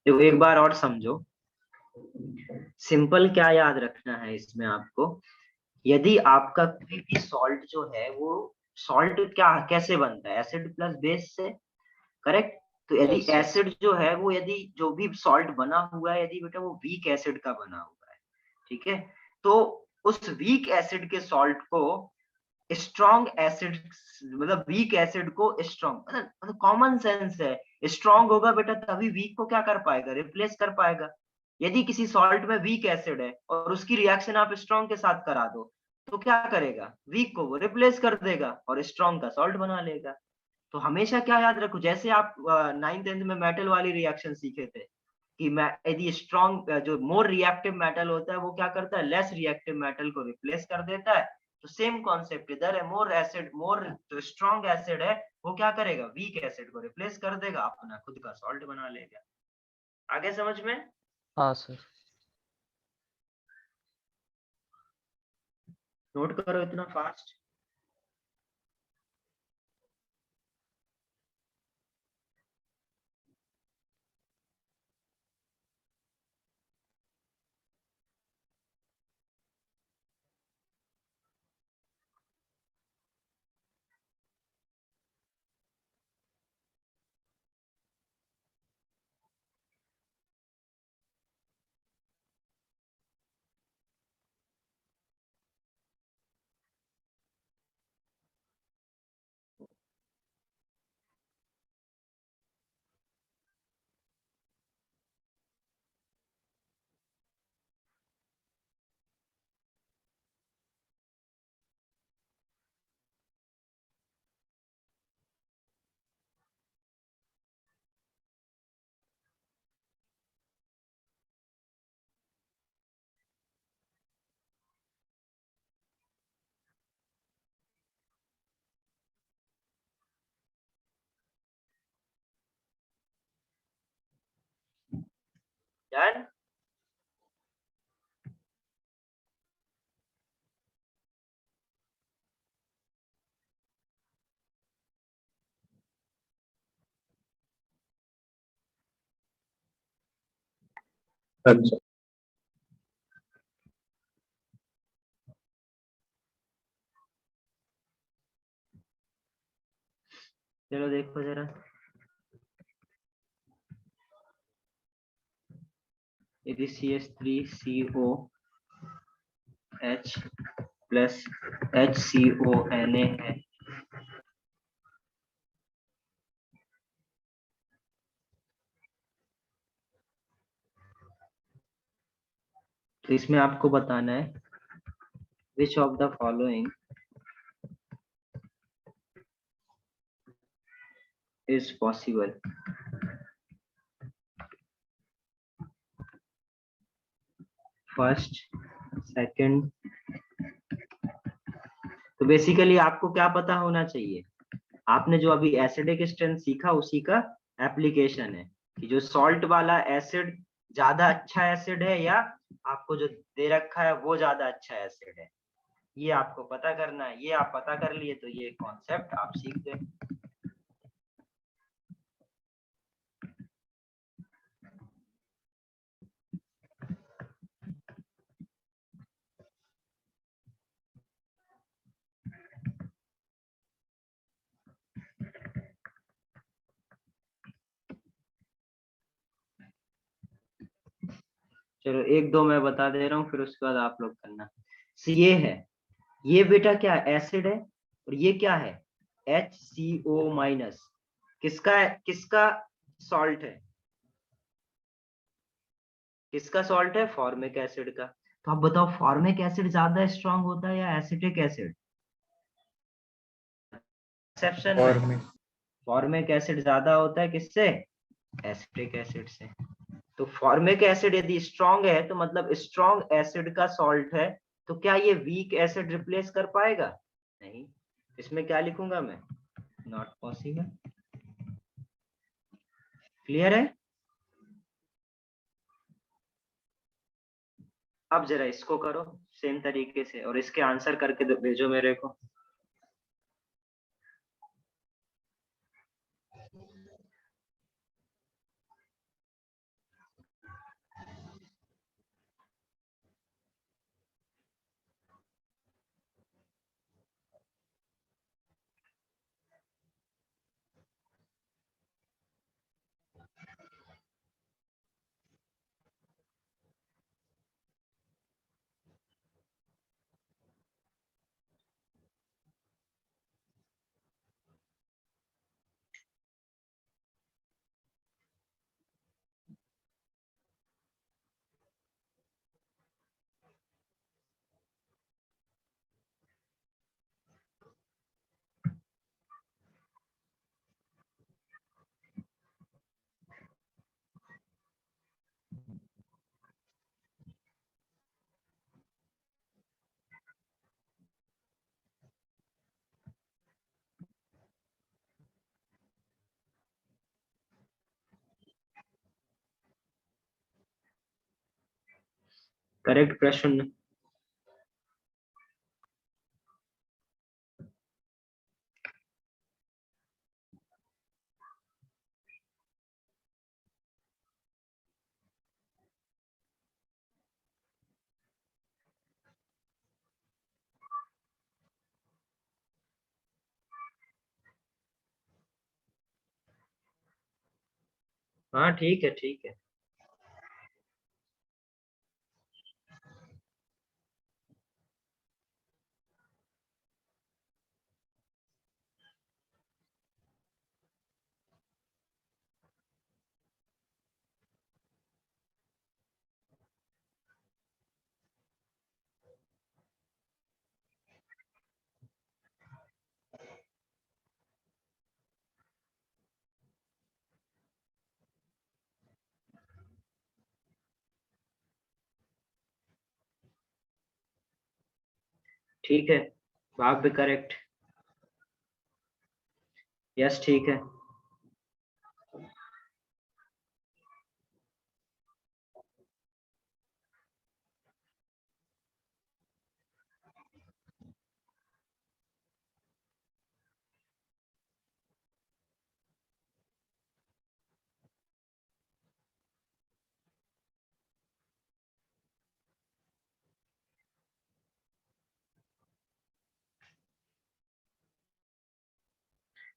देखो एक बार और समझो, simple क्या याद रखना है इसमें आपको, यदि आपका कोई भी सॉल्ट जो है वो सॉल्ट क्या कैसे बनता है, एसिड प्लस बेस से, करेक्ट। तो यदि Yes, sir. एसिड जो है वो, यदि जो भी सॉल्ट बना हुआ है यदि बेटा वो वीक एसिड का बना हुआ है, ठीक है, तो उस वीक एसिड के सॉल्ट को स्ट्रॉन्ग एसिड, मतलब वीक एसिड को स्ट्रॉन्ग, मतलब कॉमन सेंस है, स्ट्रॉन्ग होगा बेटा तभी वीक को क्या कर पाएगा, रिप्लेस कर पाएगा। यदि किसी सॉल्ट में वीक एसिड है और उसकी रिएक्शन आप स्ट्रॉन्ग के साथ करा दो, तो क्या करेगा, वीक को वो रिप्लेस कर देगा और स्ट्रॉन्ग का सॉल्ट बना लेगा। तो हमेशा क्या याद रखो, जैसे आप 9th-10th में मेटल वाली रिएक्शन सीखे थे कि यदि स्ट्रॉन्ग जो मोर रिएक्टिव मेटल होता है वो क्या करता है, लेस रिएक्टिव मेटल को रिप्लेस कर देता है। तो सेम कॉन्सेप्ट इधर है, मोर जो स्ट्रॉन्ग एसिड है वो क्या करेगा, वीक एसिड को रिप्लेस कर देगा, अपना खुद का सॉल्ट बना लेगा। आगे समझ में, हाँ सर। नोट करो इतना फास्ट। डन। अच्छा, चलो देखो जरा, यदि CH3COH प्लस HCONA है, तो इसमें आपको बताना है which of the following is possible. First, second. तो बेसिकली आपको क्या पता होना चाहिए, आपने जो अभी एसिडिक स्ट्रेंथ सीखा उसी का एप्लीकेशन है कि जो सॉल्ट वाला एसिड ज्यादा अच्छा एसिड है या आपको जो दे रखा है वो ज्यादा अच्छा एसिड है, ये आपको पता करना है। ये आप पता कर लिए तो ये कॉन्सेप्ट आप सीख गए। चलो एक दो मैं बता दे रहा हूँ, फिर उसके बाद आप लोग करना। ये है, ये बेटा क्या एसिड है, और ये क्या है HCO माइनस। किसका सॉल्ट है, किसका सॉल्ट है, फॉर्मिक एसिड का। तो आप बताओ फॉर्मिक एसिड ज्यादा स्ट्रांग होता है या एसिटिक एसिड। एक्सेप्शन और में में फॉर्मिक एसिड ज्यादा होता है किससे, एसिटिक एसिड से। तो फॉर्मिक एसिड यदि स्ट्रांग है तो मतलब स्ट्रांग एसिड का सॉल्ट है, तो क्या ये वीक एसिड रिप्लेस कर पाएगा, नहीं। इसमें क्या लिखूंगा मैं, नॉट पॉसिबल। क्लियर है। अब जरा इसको करो सेम तरीके से और इसके आंसर करके भेजो मेरे को। करेक्ट प्रश्न। हाँ ठीक है ठीक है। ठीक है, आप भी करेक्ट। यस ठीक है।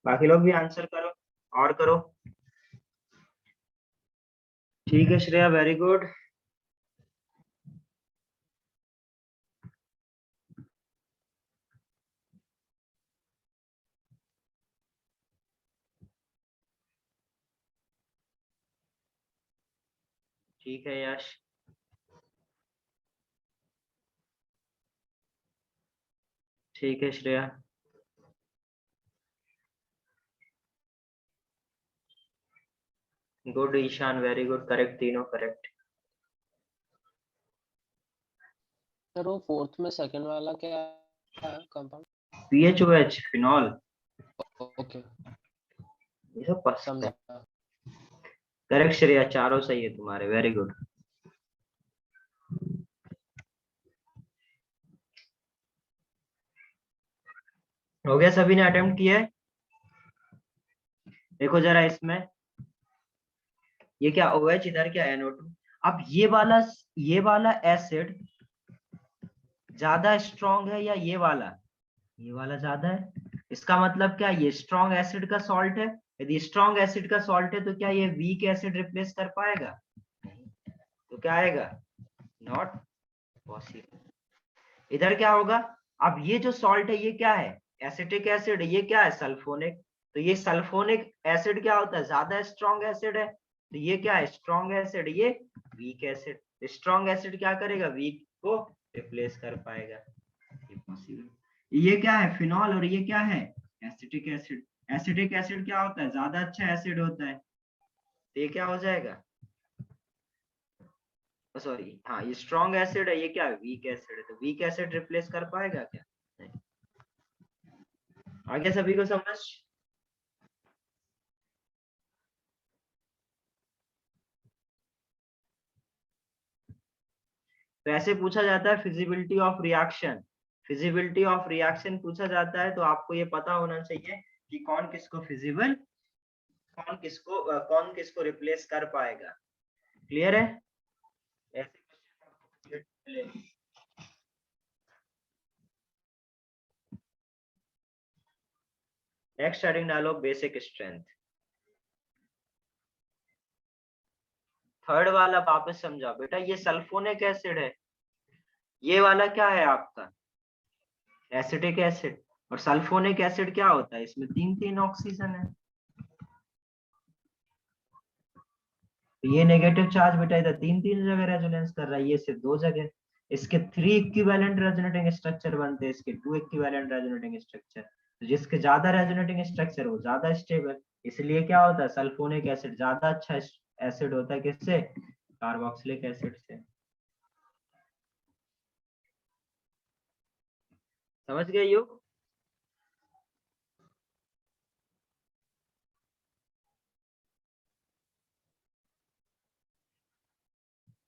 बाकी लोग भी आंसर करो और करो। ठीक है श्रेया, वेरी गुड। ठीक है यश। ठीक है Shreya. Good Ishan, very good, correct, तीनों करेक्ट। सर वो फोर्थ में सेकंड वाला क्या है कंपाउंड? PHOH, phenol. ओके ये सब पसंद समझा। है। करेक्ट श्रेया, चारों सही है तुम्हारे, वेरी गुड। हो गया, सभी ने अटेम्प्ट किया है? देखो जरा इसमें, ये क्या OH, इधर क्या NO2। अब ये वाला एसिड ज्यादा स्ट्रॉन्ग है या ये वाला ज्यादा है? इसका मतलब क्या, ये स्ट्रॉन्ग एसिड का सॉल्ट है। यदि स्ट्रॉन्ग एसिड का सॉल्ट है तो क्या ये वीक एसिड रिप्लेस कर पाएगा? नहीं। तो क्या आएगा? Not possible. इधर क्या होगा? अब ये जो सॉल्ट है ये क्या है? Acetic acid. ये क्या है? सल्फोनिक। तो ये सल्फोनिक एसिड क्या होता है? ज्यादा स्ट्रॉन्ग एसिड है। तो ये क्या है? Strong acid. ये वीक एसिड। स्ट्रॉन्ग एसिड क्या करेगा? वीक को रिप्लेस कर पाएगा। ये पॉसिबल। ये क्या है? फिनॉल। और ये क्या है? Acetic acid. एसिटिक एसिड क्या होता है? ज्यादा अच्छा एसिड होता है। तो ये क्या हो जाएगा? सॉरी, हाँ, ये स्ट्रॉन्ग एसिड है, ये क्या है? वीक एसिड है। तो वीक एसिड रिप्लेस कर पाएगा क्या? नहीं। आगे सभी को समझ? तो ऐसे पूछा जाता है feasibility of reaction. Feasibility of reaction पूछा जाता है तो आपको ये पता होना चाहिए कि कौन किसको फिजिबल, कौन किसको रिप्लेस कर पाएगा। क्लियर है? ऐसे नेक्स्ट हेडिंग डालो, बेसिक स्ट्रेंथ। थर्ड वाला वापस समझाओ बेटा। ये सल्फोनिक एसिड है, ये वाला क्या है आपका? Acetic acid. और सल्फोनिक एसिड क्या होता है? इसमें 3 ऑक्सीजन है। तो ये नेगेटिव चार्ज बेटा इधर 3 जगह रेजोनेंस कर रहा है, ये सिर्फ 2 जगह। इसके 3 इक्विवेलेंट रेजोनेटिंग स्ट्रक्चर बनते हैं, इसके 2 इक्विवेलेंट रेजोनेटिंग स्ट्रक्चर। तो जिसके ज्यादा रेजोनेटिंग स्ट्रक्चर वो ज्यादा स्टेबल। इसलिए क्या होता है? सल्फोनिक एसिड ज्यादा अच्छा एसिड होता है। किससे? कार्बोक्सिलिक एसिड से। समझ गए यू?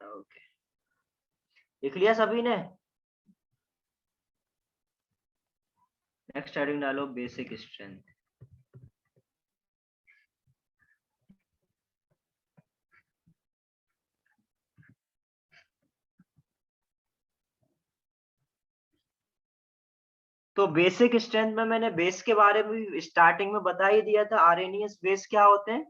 ओके, लिख लिया सभी ने? नेक्स्ट हेडिंग डालो, बेसिक स्ट्रेंथ। तो बेसिक स्ट्रेंथ में मैंने बेस के बारे में स्टार्टिंग में बता ही दिया था। आरएनएस बेस क्या होते हैं?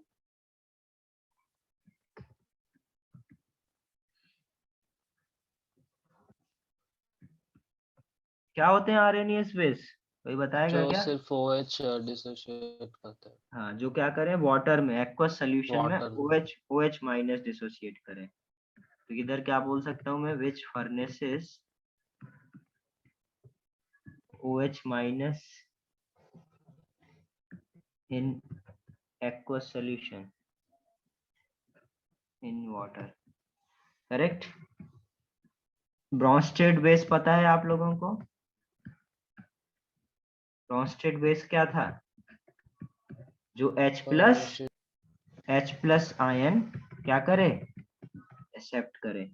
क्या होते हैं आरएनएस बेस? कोई बताएगा जो क्या? सिर्फ OH डिसोसिएट करते हैं हाँ, जो क्या करें? वाटर में, एक्वस सोल्यूशन में वाटर में। OH माइनस डिसोसिएट करें। तो इधर क्या बोल सकता हूँ मैं? Which furnishes OH minus in aqueous solution in water. Correct. Bronsted base पता है आप लोगों को? ब्रॉन्स्टेड बेस क्या था? जो H प्लस आयन क्या करे? एक्सेप्ट करे।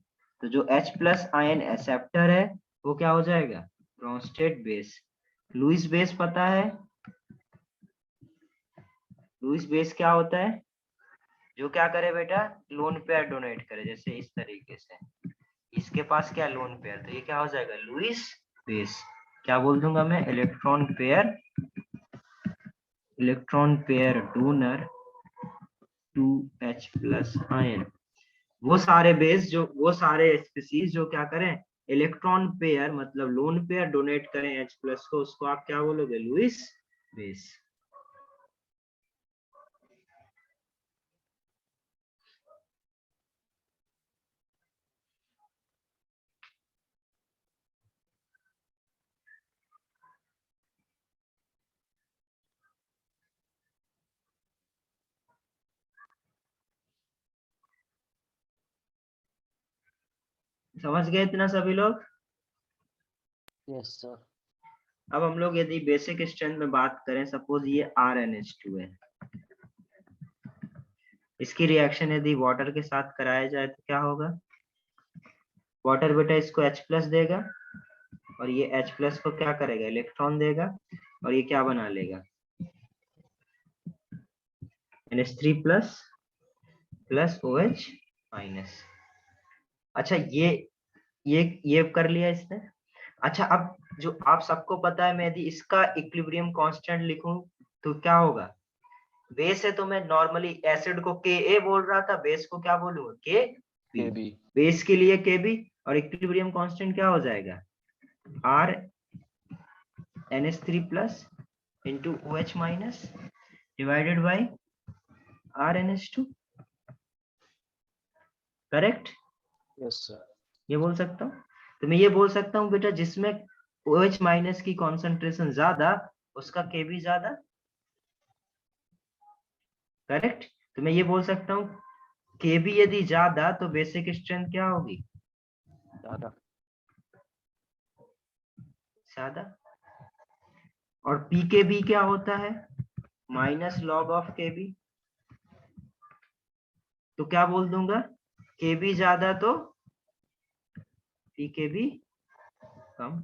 तो जो H+ आयन एक्सेप्टर है वो क्या हो जाएगा? Brønsted base. लुईस बेस पता है? लुईस बेस क्या होता है? जो क्या करे बेटा? लोन पेयर डोनेट करे। जैसे इस तरीके से, इसके पास क्या? Lone pair. तो ये क्या हो जाएगा? Lewis base. क्या बोल दूंगा मैं? Electron pair electron pair donor 2H plus ion. वो सारे बेस जो, वो सारे स्पीसीज जो क्या करें, इलेक्ट्रॉन पेयर मतलब लोन पेयर डोनेट करें H प्लस को, उसको आप क्या बोलोगे, लुईस बेस। समझ गए इतना सभी लोग? Yes sir. अब हम लोग यदि बेसिक स्ट्रेंथ में बात करें, सपोज ये RnH2 है, इसकी रिएक्शन यदि वाटर के साथ कराया जाए तो क्या होगा, वाटर बेटा इसको H प्लस देगा और ये H प्लस को क्या करेगा, इलेक्ट्रॉन देगा और ये क्या बना लेगा, NH3 plus plus OH minus. अच्छा ये कर लिया इसने। अच्छा अब जो आप सबको पता है, मैं यदि इसका इक्विलिब्रियम कांस्टेंट लिखूं तो क्या होगा, बेस है तो मैं नॉर्मली एसिड को Ka बोल रहा था, बेस को क्या बोलूंगा, Kb। Kb। बेस के लिए Kb और इक्विलिब्रियम कांस्टेंट क्या हो जाएगा, R NH3 plus into OH minus divided by R NH2। Correct? Yes sir. ये बोल सकता हूँ। तो मैं ये बोल सकता हूँ बेटा, जिसमें OH माइनस की कॉन्सेंट्रेशन ज्यादा उसका Kb ज्यादा। करेक्ट? तो मैं ये बोल सकता हूँ Kb यदि ज्यादा तो बेसिक स्ट्रेंथ क्या होगी, ज्यादा। ज्यादा। और pKb क्या होता है, माइनस लॉग ऑफ Kb। तो क्या बोल दूंगा, Kb ज्यादा तो pKb कम।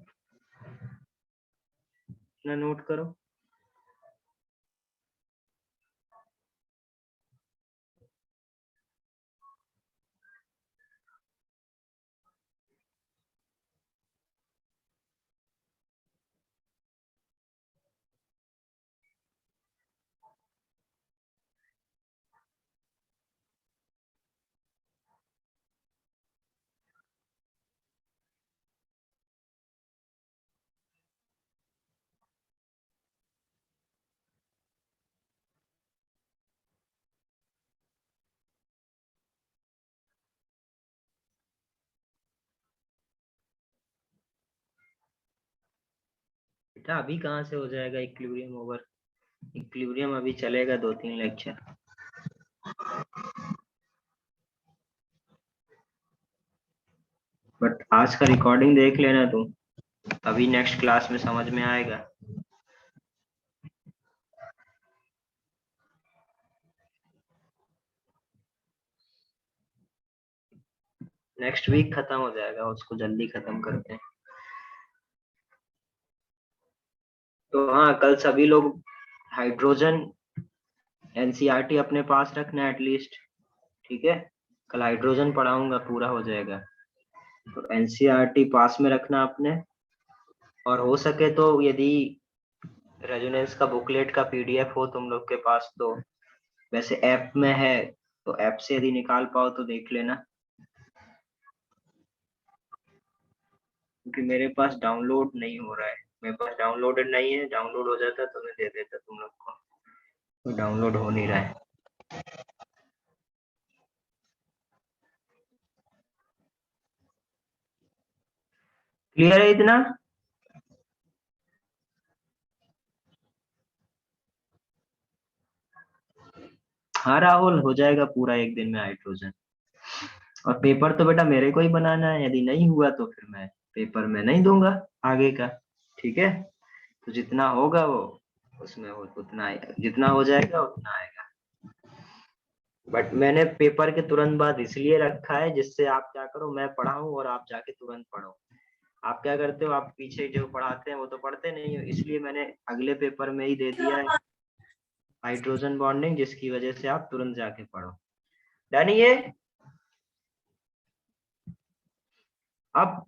ना नोट करो। बेटा अभी कहाँ से हो जाएगा इक्विलिब्रियम ओवर, इक्विलिब्रियम अभी चलेगा 2-3 लेक्चर। बट आज का रिकॉर्डिंग देख लेना तुम, अभी नेक्स्ट क्लास में समझ में आएगा। नेक्स्ट वीक खत्म हो जाएगा, उसको जल्दी खत्म करते हैं। तो हाँ, कल सभी लोग हाइड्रोजन NCERT अपने पास रखना एटलीस्ट, ठीक है? कल हाइड्रोजन पढ़ाऊंगा, पूरा हो जाएगा। तो NCERT पास में रखना अपने, और हो सके तो यदि रेजोनेंस का बुकलेट का PDF हो तुम लोग के पास तो, वैसे ऐप में है तो ऐप से यदि निकाल पाओ तो देख लेना, क्योंकि मेरे पास डाउनलोड नहीं हो रहा है। मेरे पास डाउनलोडेड नहीं है, डाउनलोड हो जाता तो मैं दे देता तुम लोग को, तो डाउनलोड हो नहीं रहा है। क्लियर है इतना? हाँ राहुल, हो जाएगा पूरा एक दिन में हाइड्रोजन। और पेपर तो बेटा मेरे को ही बनाना है, यदि नहीं हुआ तो फिर मैं पेपर में नहीं दूंगा आगे का, ठीक है? तो जितना होगा वो उसमें हो, उतना आएगा, जितना हो जाएगा उतना आएगा। बट मैंने पेपर के तुरंत बाद इसलिए रखा है जिससे आप क्या करो, मैं पढ़ाऊं और आप जाके तुरंत पढ़ो। आप क्या करते हो, आप पीछे जो पढ़ाते हैं वो तो पढ़ते नहीं हो, इसलिए मैंने अगले पेपर में ही दे दिया है हाइड्रोजन बॉन्डिंग, जिसकी वजह से आप तुरंत जाके पढ़ो। डन ये? अब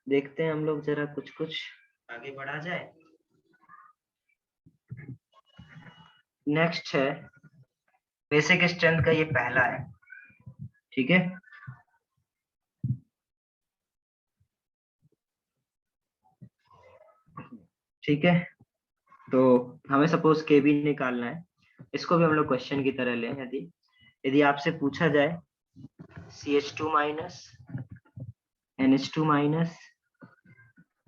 देखते हैं हम लोग जरा कुछ आगे बढ़ा जाए। नेक्स्ट है बेसिक स्ट्रेंथ का, ये पहला है, ठीक है। ठीक है, तो हमें सपोज के बी निकालना है, इसको भी हम लोग क्वेश्चन की तरह लें। यदि यदि आपसे पूछा जाए CH2 minus, NH2 minus,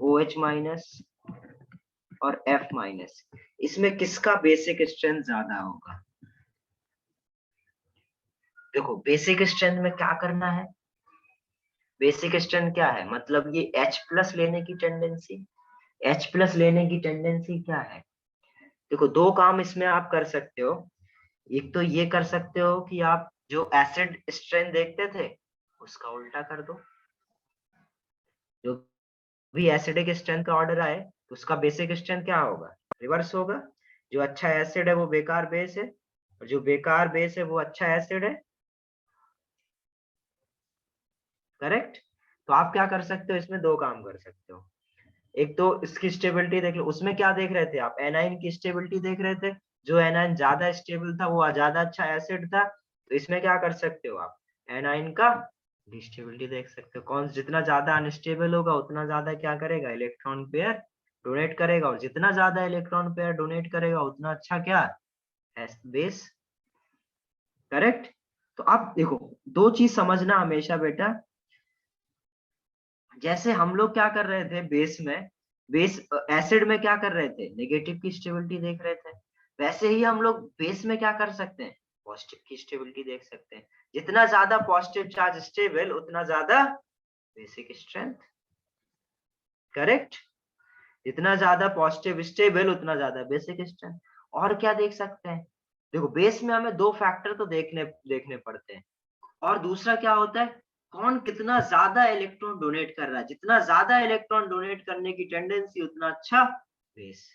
OH minus और F माइनस, इसमें किसका बेसिक स्ट्रेंथ ज्यादा होगा? देखो बेसिक स्ट्रेंथ में क्या करना है, बेसिक स्ट्रेंथ क्या है, मतलब ये H प्लस लेने की टेंडेंसी, H प्लस लेने की टेंडेंसी क्या है? देखो दो काम इसमें आप कर सकते हो। एक तो ये कर सकते हो कि आप जो एसिड स्ट्रेंथ देखते थे उसका उल्टा कर दो, जो भी एसिडिक स्ट्रेंथ का ऑर्डर आए तो उसका बेसिक स्ट्रेंथ क्या होगा, रिवर्स होगा। जो अच्छा एसिड है वो बेकार बेस है, और जो बेकार बेस है वो अच्छा एसिड है, करेक्ट। तो आप क्या कर सकते हो, इसमें दो काम कर सकते हो। एक तो इसकी स्टेबिलिटी देख लो, उसमें क्या देख रहे थे आप, एनाइन की स्टेबिलिटी देख रहे थे, जो एनाइन ज्यादा स्टेबल था वो ज्यादा अच्छा एसिड था। तो इसमें क्या कर सकते हो आप, एनाइन का स्टेबिलिटी देख सकते हो, कौन जितना ज्यादा अनस्टेबल होगा उतना ज्यादा क्या करेगा, इलेक्ट्रॉन पेयर डोनेट करेगा, और जितना ज्यादा इलेक्ट्रॉन पेयर डोनेट करेगा उतना अच्छा क्या बेस, करेक्ट। तो आप देखो दो चीज समझना हमेशा बेटा, जैसे हम लोग क्या कर रहे थे बेस में, बेस एसिड में क्या कर रहे थे, नेगेटिव की स्टेबिलिटी देख रहे थे, वैसे ही हम लोग बेस में क्या कर सकते हैं, पॉजिटिव की स्टेबिलिटी देख सकते हैं। जितना ज्यादा पॉजिटिव चार्ज स्टेबल उतना ज्यादा बेसिक स्ट्रेंथ, करेक्ट। जितना ज्यादा पॉजिटिव स्टेबल उतना ज्यादा बेसिक स्ट्रेंथ। और क्या देख सकते हैं, देखो बेस में हमें दो फैक्टर तो देखने देखने पड़ते हैं, और दूसरा क्या होता है, कौन कितना ज्यादा इलेक्ट्रॉन डोनेट कर रहा है, जितना ज्यादा इलेक्ट्रॉन डोनेट करने की टेंडेंसी उतना अच्छा बेस।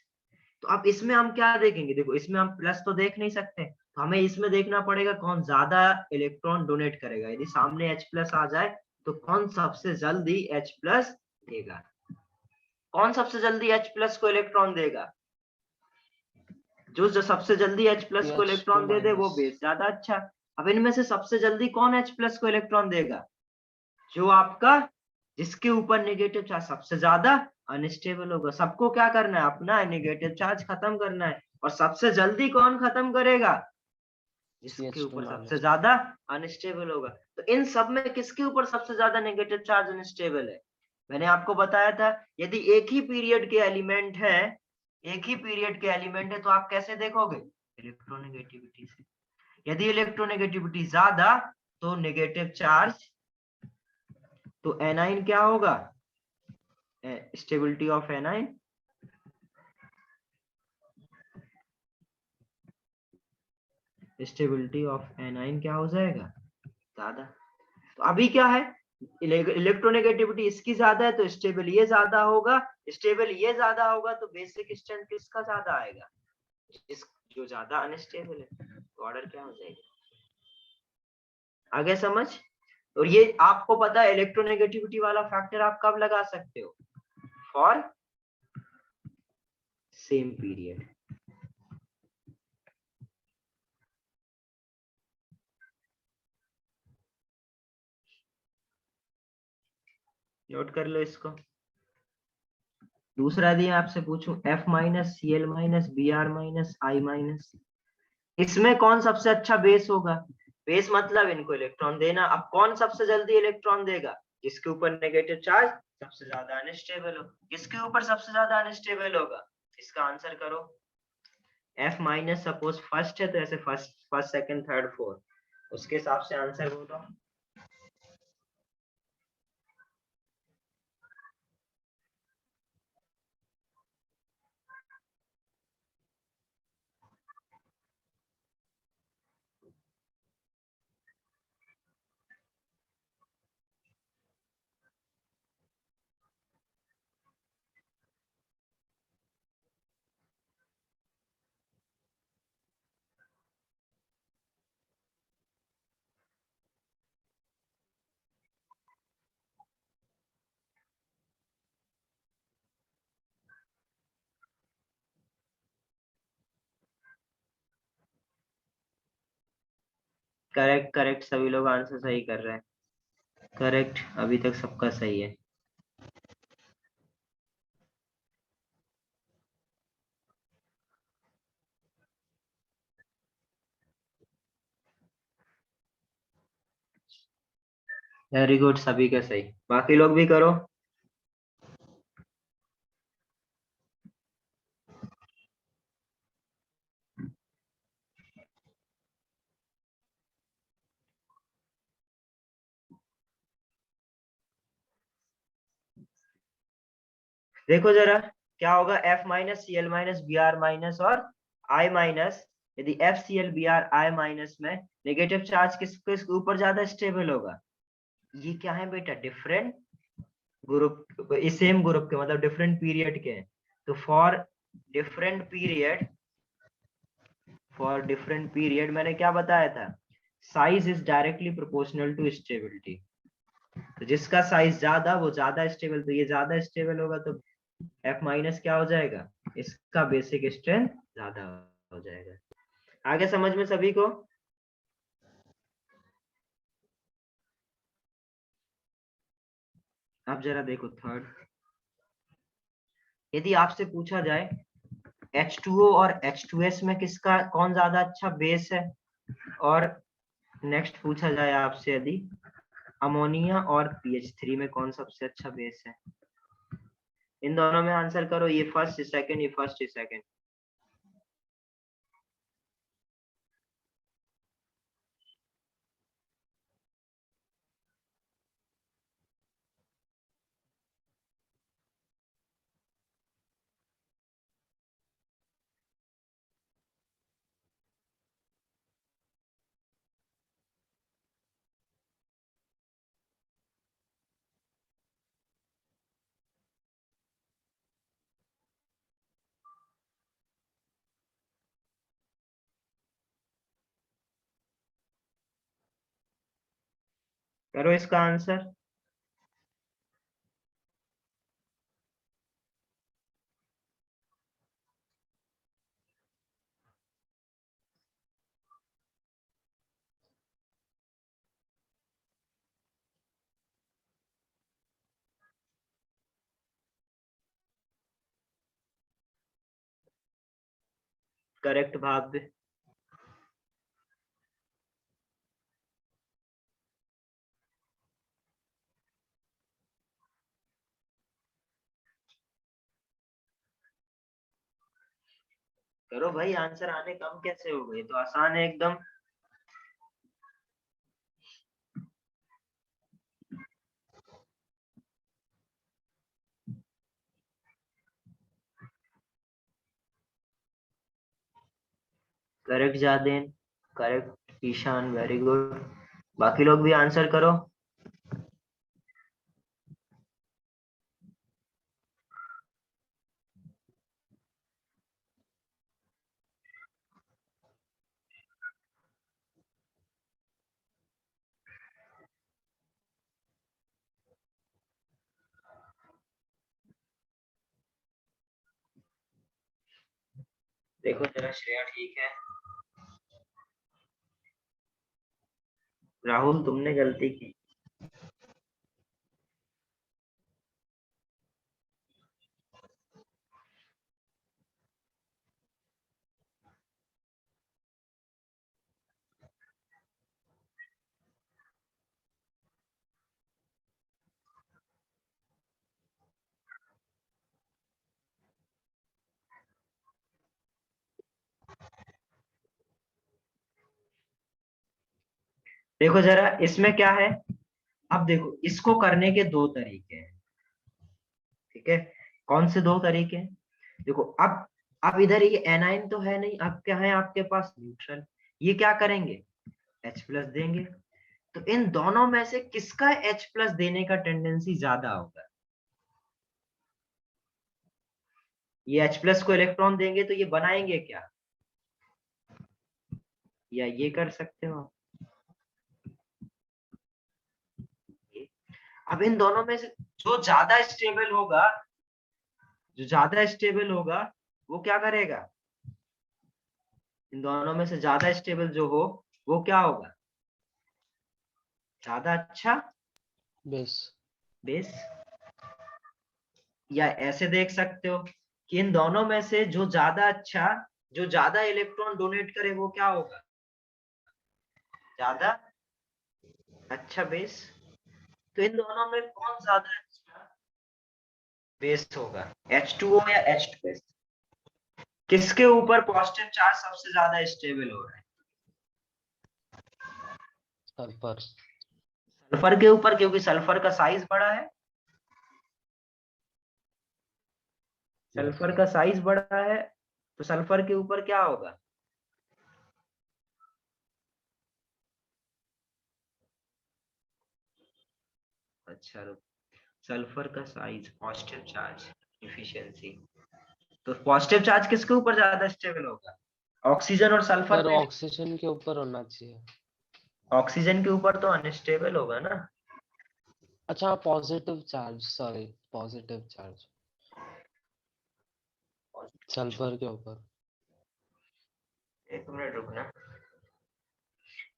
तो अब इसमें हम क्या देखेंगे, देखो इसमें हम प्लस तो देख नहीं सकते, तो हमें इसमें देखना पड़ेगा कौन ज्यादा इलेक्ट्रॉन डोनेट करेगा। यदि सामने H प्लस आ जाए तो कौन सबसे जल्दी H प्लस देगा, कौन सबसे जल्दी H प्लस को इलेक्ट्रॉन देगा, जो सबसे जल्दी H प्लस को इलेक्ट्रॉन दे दे वो बेस ज्यादा अच्छा। अब इनमें से सबसे जल्दी कौन H प्लस को इलेक्ट्रॉन देगा, जो आपका जिसके ऊपर नेगेटिव चार्ज सबसे ज्यादा अनस्टेबल होगा। सबको क्या करना है, अपना नेगेटिव चार्ज खत्म करना है, और सबसे जल्दी कौन खत्म करेगा, जिसके ऊपर सबसे ज्यादा अनस्टेबल होगा। तो इन सब में किसके ऊपर सबसे ज्यादा नेगेटिव चार्ज अनस्टेबल है, मैंने आपको बताया था। यदि एक ही पीरियड के एलिमेंट है, एक ही पीरियड के एलिमेंट है, तो आप कैसे देखोगे, इलेक्ट्रोनेगेटिविटी से। यदि इलेक्ट्रोनेगेटिविटी ज्यादा तो नेगेटिव चार्ज, तो एनाइन क्या होगा, stability of anion, stability of anion क्या हो जाएगा, ज्यादा। तो अभी क्या है, इलेक्ट्रोनेगेटिविटी इसकी ज्यादा है तो स्टेबल ये ज्यादा होगा, स्टेबल ये ज्यादा होगा तो बेसिक स्ट्रेंथ किसका ज्यादा आएगा, जिस जो ज्यादा अनस्टेबल है। तो ऑर्डर क्या हो जाएगा, आगे समझ। और ये आपको पता है इलेक्ट्रोनेगेटिविटी वाला फैक्टर आप कब लगा सकते हो, फॉर सेम पीरियड। नोट कर लो इसको। दूसरा यदि आपसे पूछूं F minus, Cl minus, Br minus, I minus, इसमें कौन सबसे अच्छा बेस होगा, बेस मतलब इनको इलेक्ट्रॉन देना। अब कौन सबसे जल्दी इलेक्ट्रॉन देगा, जिसके ऊपर नेगेटिव चार्ज सबसे ज्यादा अनस्टेबल हो। किसके ऊपर सबसे ज्यादा अनस्टेबल होगा, इसका आंसर करो। F माइनस सपोज फर्स्ट है तो ऐसे फर्स्ट सेकंड थर्ड फोर्थ, उसके हिसाब से आंसर बोलो। करेक्ट करेक्ट, सभी लोग आंसर सही कर रहे हैं। करेक्ट, अभी तक सबका सही है। वेरी गुड, सभी का सही। बाकी लोग भी करो। देखो जरा क्या होगा, F minus C L minus B R minus और आई माइनस, यदि F C L B R I minus में नेगेटिव चार्ज किसके ऊपर ज्यादा स्टेबल होगा? ये क्या है बेटा, डिफरेंट ग्रुप, इस सेम ग्रुप के मतलब डिफरेंट पीरियड के हैं। तो फॉर डिफरेंट पीरियड मैंने क्या बताया था, size is directly proportional to stability. तो जिसका साइज ज्यादा वो ज्यादा स्टेबल, तो ये ज्यादा स्टेबल होगा तो एफ माइनस क्या हो जाएगा, इसका बेसिक स्ट्रेंथ ज्यादा हो जाएगा। आगे समझ में सभी को? अब जरा देखो थर्ड, यदि आपसे पूछा जाए H2O और H2S में किसका कौन ज्यादा अच्छा बेस है, और नेक्स्ट पूछा जाए आपसे यदि अमोनिया और PH3 में कौन सबसे अच्छा बेस है, इन दोनों में आंसर करो। ये फर्स्ट ये सेकंड, ये फर्स्ट ये सेकंड। करो इसका आंसर। करेक्ट भाव। करो भाई, आंसर आने कम कैसे हो गए, तो आसान है एकदम। Correct Jaden, correct Ishan, very good. बाकी लोग भी आंसर करो। देखो जरा श्रेया ठीक है, राहुल तुमने गलती की। देखो जरा इसमें क्या है, अब देखो इसको करने के दो तरीके हैं, ठीक है? कौन से दो तरीके हैं? देखो अब इधर ये एनाइन तो है नहीं, अब क्या है आपके पास, न्यूट्रल। ये क्या करेंगे, H प्लस देंगे। तो इन दोनों में से किसका H प्लस देने का टेंडेंसी ज्यादा होगा? ये H प्लस को इलेक्ट्रॉन देंगे तो ये बनाएंगे क्या, या ये कर सकते हो। अब इन दोनों में से जो ज्यादा स्टेबल होगा वो क्या करेगा, इन दोनों में से ज्यादा स्टेबल जो हो वो क्या होगा, ज्यादा अच्छा बेस। बेस, या ऐसे देख सकते हो कि इन दोनों में से जो ज्यादा अच्छा, जो ज्यादा इलेक्ट्रॉन डोनेट करे वो क्या होगा, ज्यादा अच्छा बेस। तो इन दोनों में कौन ज्यादा अच्छा बेस होगा, H2O या H2S? किसके ऊपर पॉजिटिव चार्ज सबसे ज्यादा स्टेबल हो रहा है? सल्फर। सल्फर के ऊपर, क्योंकि सल्फर का साइज बड़ा है, सल्फर का साइज बड़ा है, तो सल्फर के ऊपर क्या होगा, अच्छा रुक, सल्फर का साइज, पॉजिटिव चार्ज, इफिशिएंसी, तो पॉजिटिव चार्ज किसके ऊपर ज्यादा स्टेबल होगा, ऑक्सीजन और सल्फर सर पे? ऑक्सीजन के ऊपर होना चाहिए। ऑक्सीजन के ऊपर तो अनस्टेबल होगा ना। अच्छा positive charge, sorry positive charge sulphur के ऊपर। एक मिनट रुकना,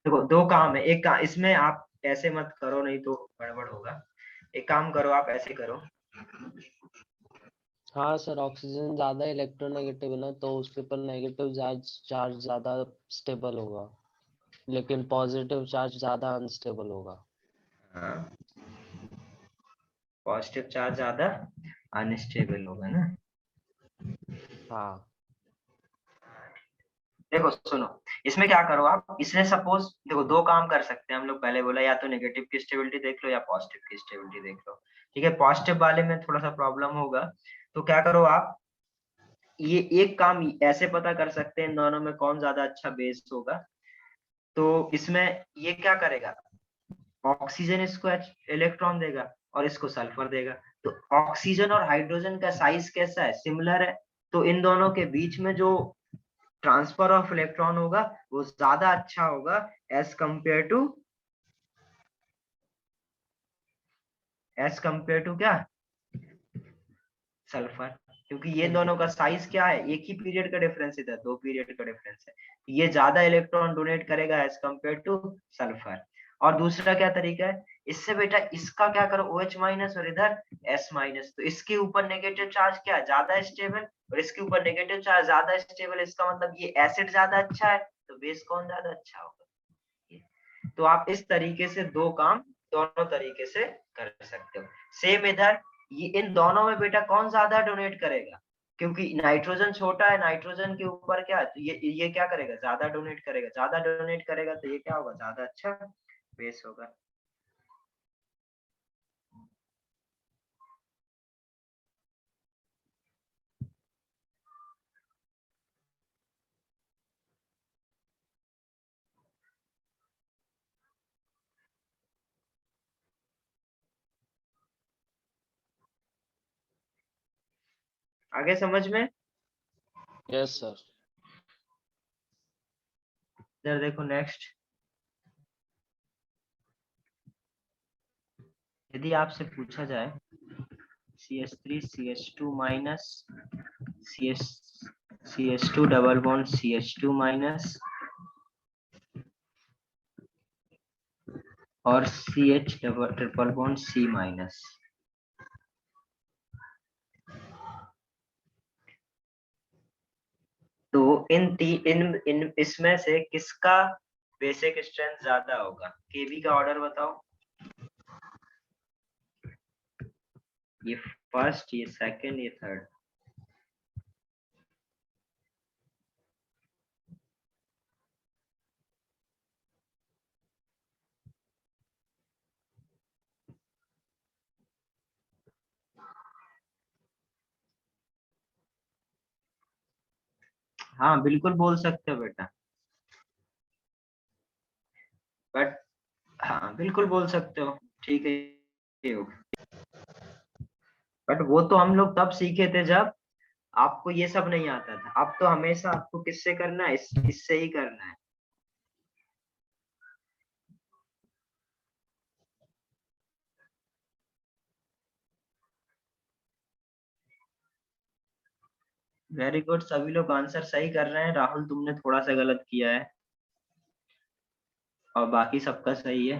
देखो दो काम है, एक काम इसमें आप ऐसे मत करो नहीं तो गड़बड़ होगा, एक काम करो आप ऐसे करो, हाँ सर ऑक्सीजन ज्यादा इलेक्ट्रोनेगेटिव है ना, तो उसके ऊपर नेगेटिव चार्ज चार्ज ज्यादा स्टेबल होगा, लेकिन पॉजिटिव चार्ज ज्यादा अनस्टेबल होगा। हाँ पॉजिटिव चार्ज ज्यादा अनस्टेबल होगा ना। हाँ देखो सुनो, इसमें क्या करो आप, इसमें सपोज देखो दो काम कर सकते हैं हम लोग, पहले बोला या तो नेगेटिव की स्टेबिलिटी देख लो या पॉजिटिव की स्टेबिलिटी देख लो, ठीक है। पॉजिटिव वाले में थोड़ा सा प्रॉब्लम होगा, तो क्या करो आप, ये एक काम ऐसे पता कर सकते हैं इन दोनों में कौन ज्यादा अच्छा बेस होगा। तो इसमें ये क्या करेगा, ऑक्सीजन इसको इलेक्ट्रॉन देगा और इसको सल्फर देगा, तो ऑक्सीजन और हाइड्रोजन का साइज कैसा है, सिमिलर है, तो इन दोनों के बीच में जो ट्रांसफर ऑफ इलेक्ट्रॉन होगा वो ज्यादा अच्छा होगा एज कंपेयर टू क्या, सल्फर, क्योंकि ये दोनों का साइज क्या है, एक ही पीरियड का डिफरेंस है, दो पीरियड का डिफरेंस है, ये ज्यादा इलेक्ट्रॉन डोनेट करेगा एज कंपेयर टू सल्फर। और दूसरा क्या तरीका है, इससे बेटा इसका क्या करो OH माइनस और इधर S माइनस, तो इसके ऊपर नेगेटिव चार्ज क्या है, ज्यादा स्टेबल, और इसके ऊपर नेगेटिव चार्ज ज्यादा स्टेबल, इसका मतलब ये एसिड ज्यादा अच्छा है, तो बेस कौन ज्यादा अच्छा होगा। तो आप इस तरीके से दो काम दोनों तरीके से कर सकते हो। सेम इधर, ये इन दोनों में बेटा कौन ज्यादा डोनेट करेगा, क्योंकि नाइट्रोजन छोटा है, नाइट्रोजन के ऊपर क्या, तो ये क्या करेगा, ज्यादा डोनेट करेगा, ज्यादा डोनेट करेगा, तो ये क्या होगा, ज्यादा अच्छा बेस होगा। आगे समझ में? Yes sir. इधर देखो नेक्स्ट, यदि आपसे पूछा जाए CH3 CH2 minus CH2 double bond CH2 minus और CH double triple bond C minus, तो इन इसमें से किसका बेसिक स्ट्रेंथ ज्यादा होगा, केबी का ऑर्डर बताओ, ये फर्स्ट, ये सेकंड, ये थर्ड। हाँ बिल्कुल बोल सकते हो बेटा, बट हाँ बिल्कुल बोल सकते हो, ठीक है ये हो। बट वो तो हम लोग तब सीखे थे जब आपको ये सब नहीं आता था, अब तो हमेशा आपको किससे करना है, इससे ही करना है। वेरी गुड, सभी लोग आंसर सही कर रहे हैं, राहुल तुमने थोड़ा सा गलत किया है और बाकी सबका सही है।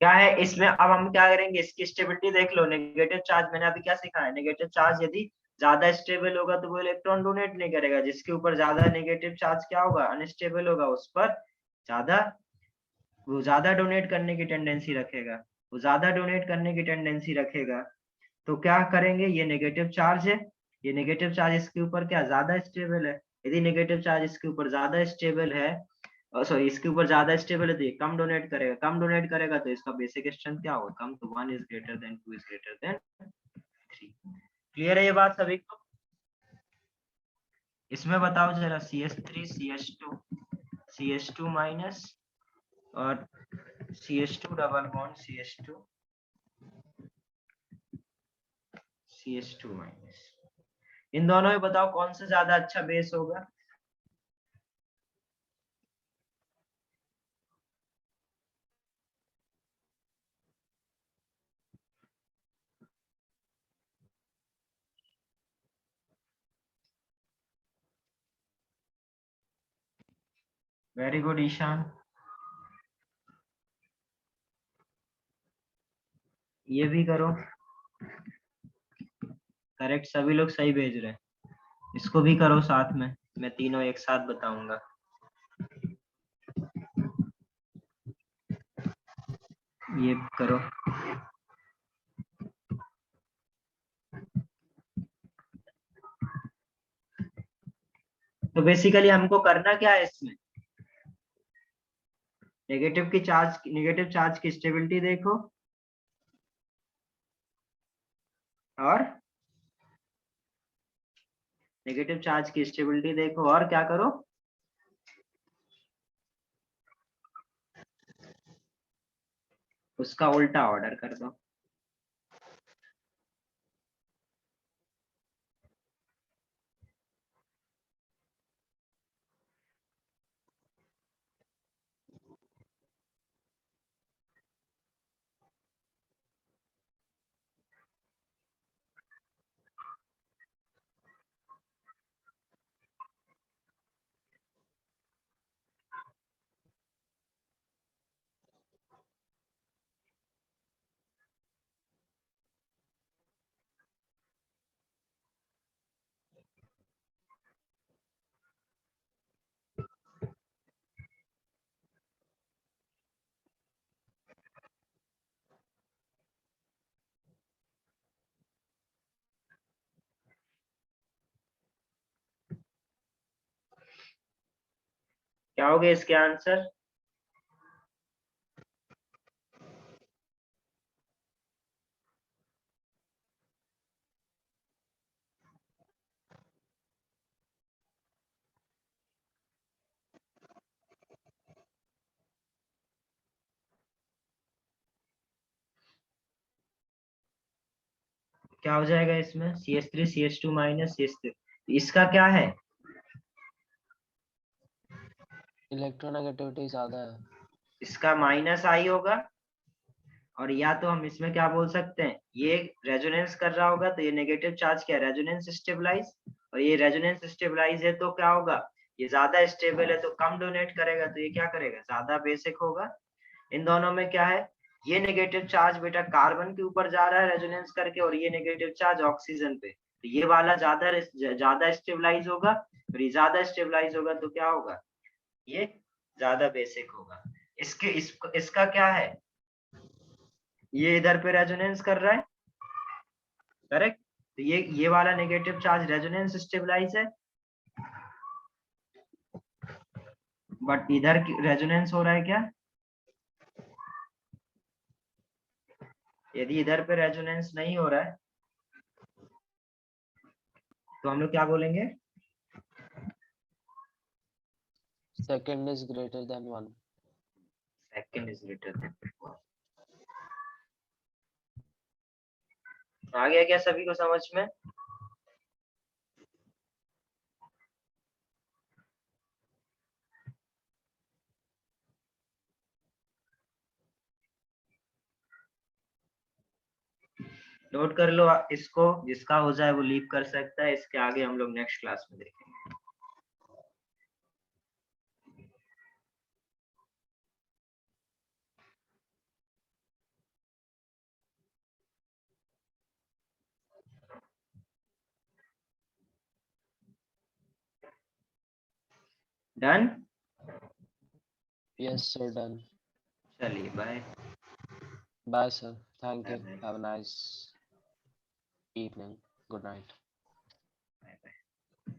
क्या है इसमें, अब हम क्या करेंगे, इसकी स्टेबिलिटी देख लो। नेगेटिव चार्ज मैंने अभी क्या सिखाया, नेगेटिव चार्ज यदि ज्यादा स्टेबल होगा तो वो इलेक्ट्रॉन डोनेट नहीं करेगा, जिसके ऊपर ज्यादा नेगेटिव चार्ज क्या होगा, अनस्टेबल होगा, उस पर ज्यादा, वो ज्यादा डोनेट करने की टेंडेंसी रखेगा, वो ज्यादा डोनेट करने की टेंडेंसी रखेगा। तो क्या करेंगे, ये नेगेटिव चार्ज है, ये नेगेटिव चार्ज इसके ऊपर क्या ज्यादा स्टेबल है, यदि नेगेटिव चार्ज इसके ऊपर ज्यादा स्टेबल है, सॉरी इसके ऊपर ज्यादा स्टेबल है, तो ये कम डोनेट करेगा, कम डोनेट करेगा तो इसका बेसिक स्ट्रेंथ क्या होगा, कम, तो 1 is greater than 2 is greater than 3। Clear है ये बात सभी को? इसमें बताओ जरा, CH3 CH2 CH2 माइनस और CH2 double bond CH2 CH2 minus, इन दोनों में बताओ कौन सा ज्यादा अच्छा बेस होगा? वेरी गुड ईशान, ये भी करो, करेक्ट, सभी लोग सही भेज रहे हैं। इसको भी करो साथ में, मैं तीनों एक साथ बताऊंगा। ये करो, तो बेसिकली हमको करना क्या है इसमें, नेगेटिव चार्ज की स्टेबिलिटी देखो, और नेगेटिव चार्ज की स्टेबिलिटी देखो, और क्या करो, उसका उल्टा ऑर्डर कर दो। क्या हो गया इसके आंसर? क्या हो जाएगा इसमें, CH3 CH2 माइनस CH3, इसका क्या है, इलेक्ट्रोनेगेटिविटी ज्यादा है। इसका माइनस आई होगा, और या तो हम इसमें क्या बोल सकते हैं, ये रेजोनेंस कर रहा होगा तो ये नेगेटिव चार्ज क्या है, रेजोनेंस स्टेबलाइज, और ये रेजोनेंस स्टेबलाइज है तो क्या होगा, ये ज्यादा स्टेबल है तो कम डोनेट करेगा, तो ये क्या करेगा, ज्यादा बेसिक होगा। इन दोनों में क्या है, ये नेगेटिव चार्ज बेटा कार्बन के ऊपर जा रहा है रेजोनेंस करके, और ये नेगेटिव चार्ज ऑक्सीजन पे, तो ये वाला ज्यादा स्टेबलाइज होगा, और ये ज्यादा स्टेबलाइज होगा तो क्या होगा, ये ज्यादा बेसिक होगा। इसका क्या है, ये इधर पे रेजोनेंस कर रहा है, करेक्ट, तो ये वाला नेगेटिव चार्ज रेजोनेंस स्टेबलाइज है, बट इधर रेजोनेंस हो रहा है क्या, यदि इधर पे रेजोनेंस नहीं हो रहा है तो हम लोग क्या बोलेंगे, second is greater than 1। Second is greater than 1। आ गया क्या सभी को समझ में? नोट कर लो इसको, जिसका हो जाए वो लीव कर सकता है, इसके आगे हम लोग नेक्स्ट क्लास में देखेंगे। डन? Yes, sir, done. चलिए bye. Bye, sir. Thank you. Bye-bye. Have a nice evening. Good night.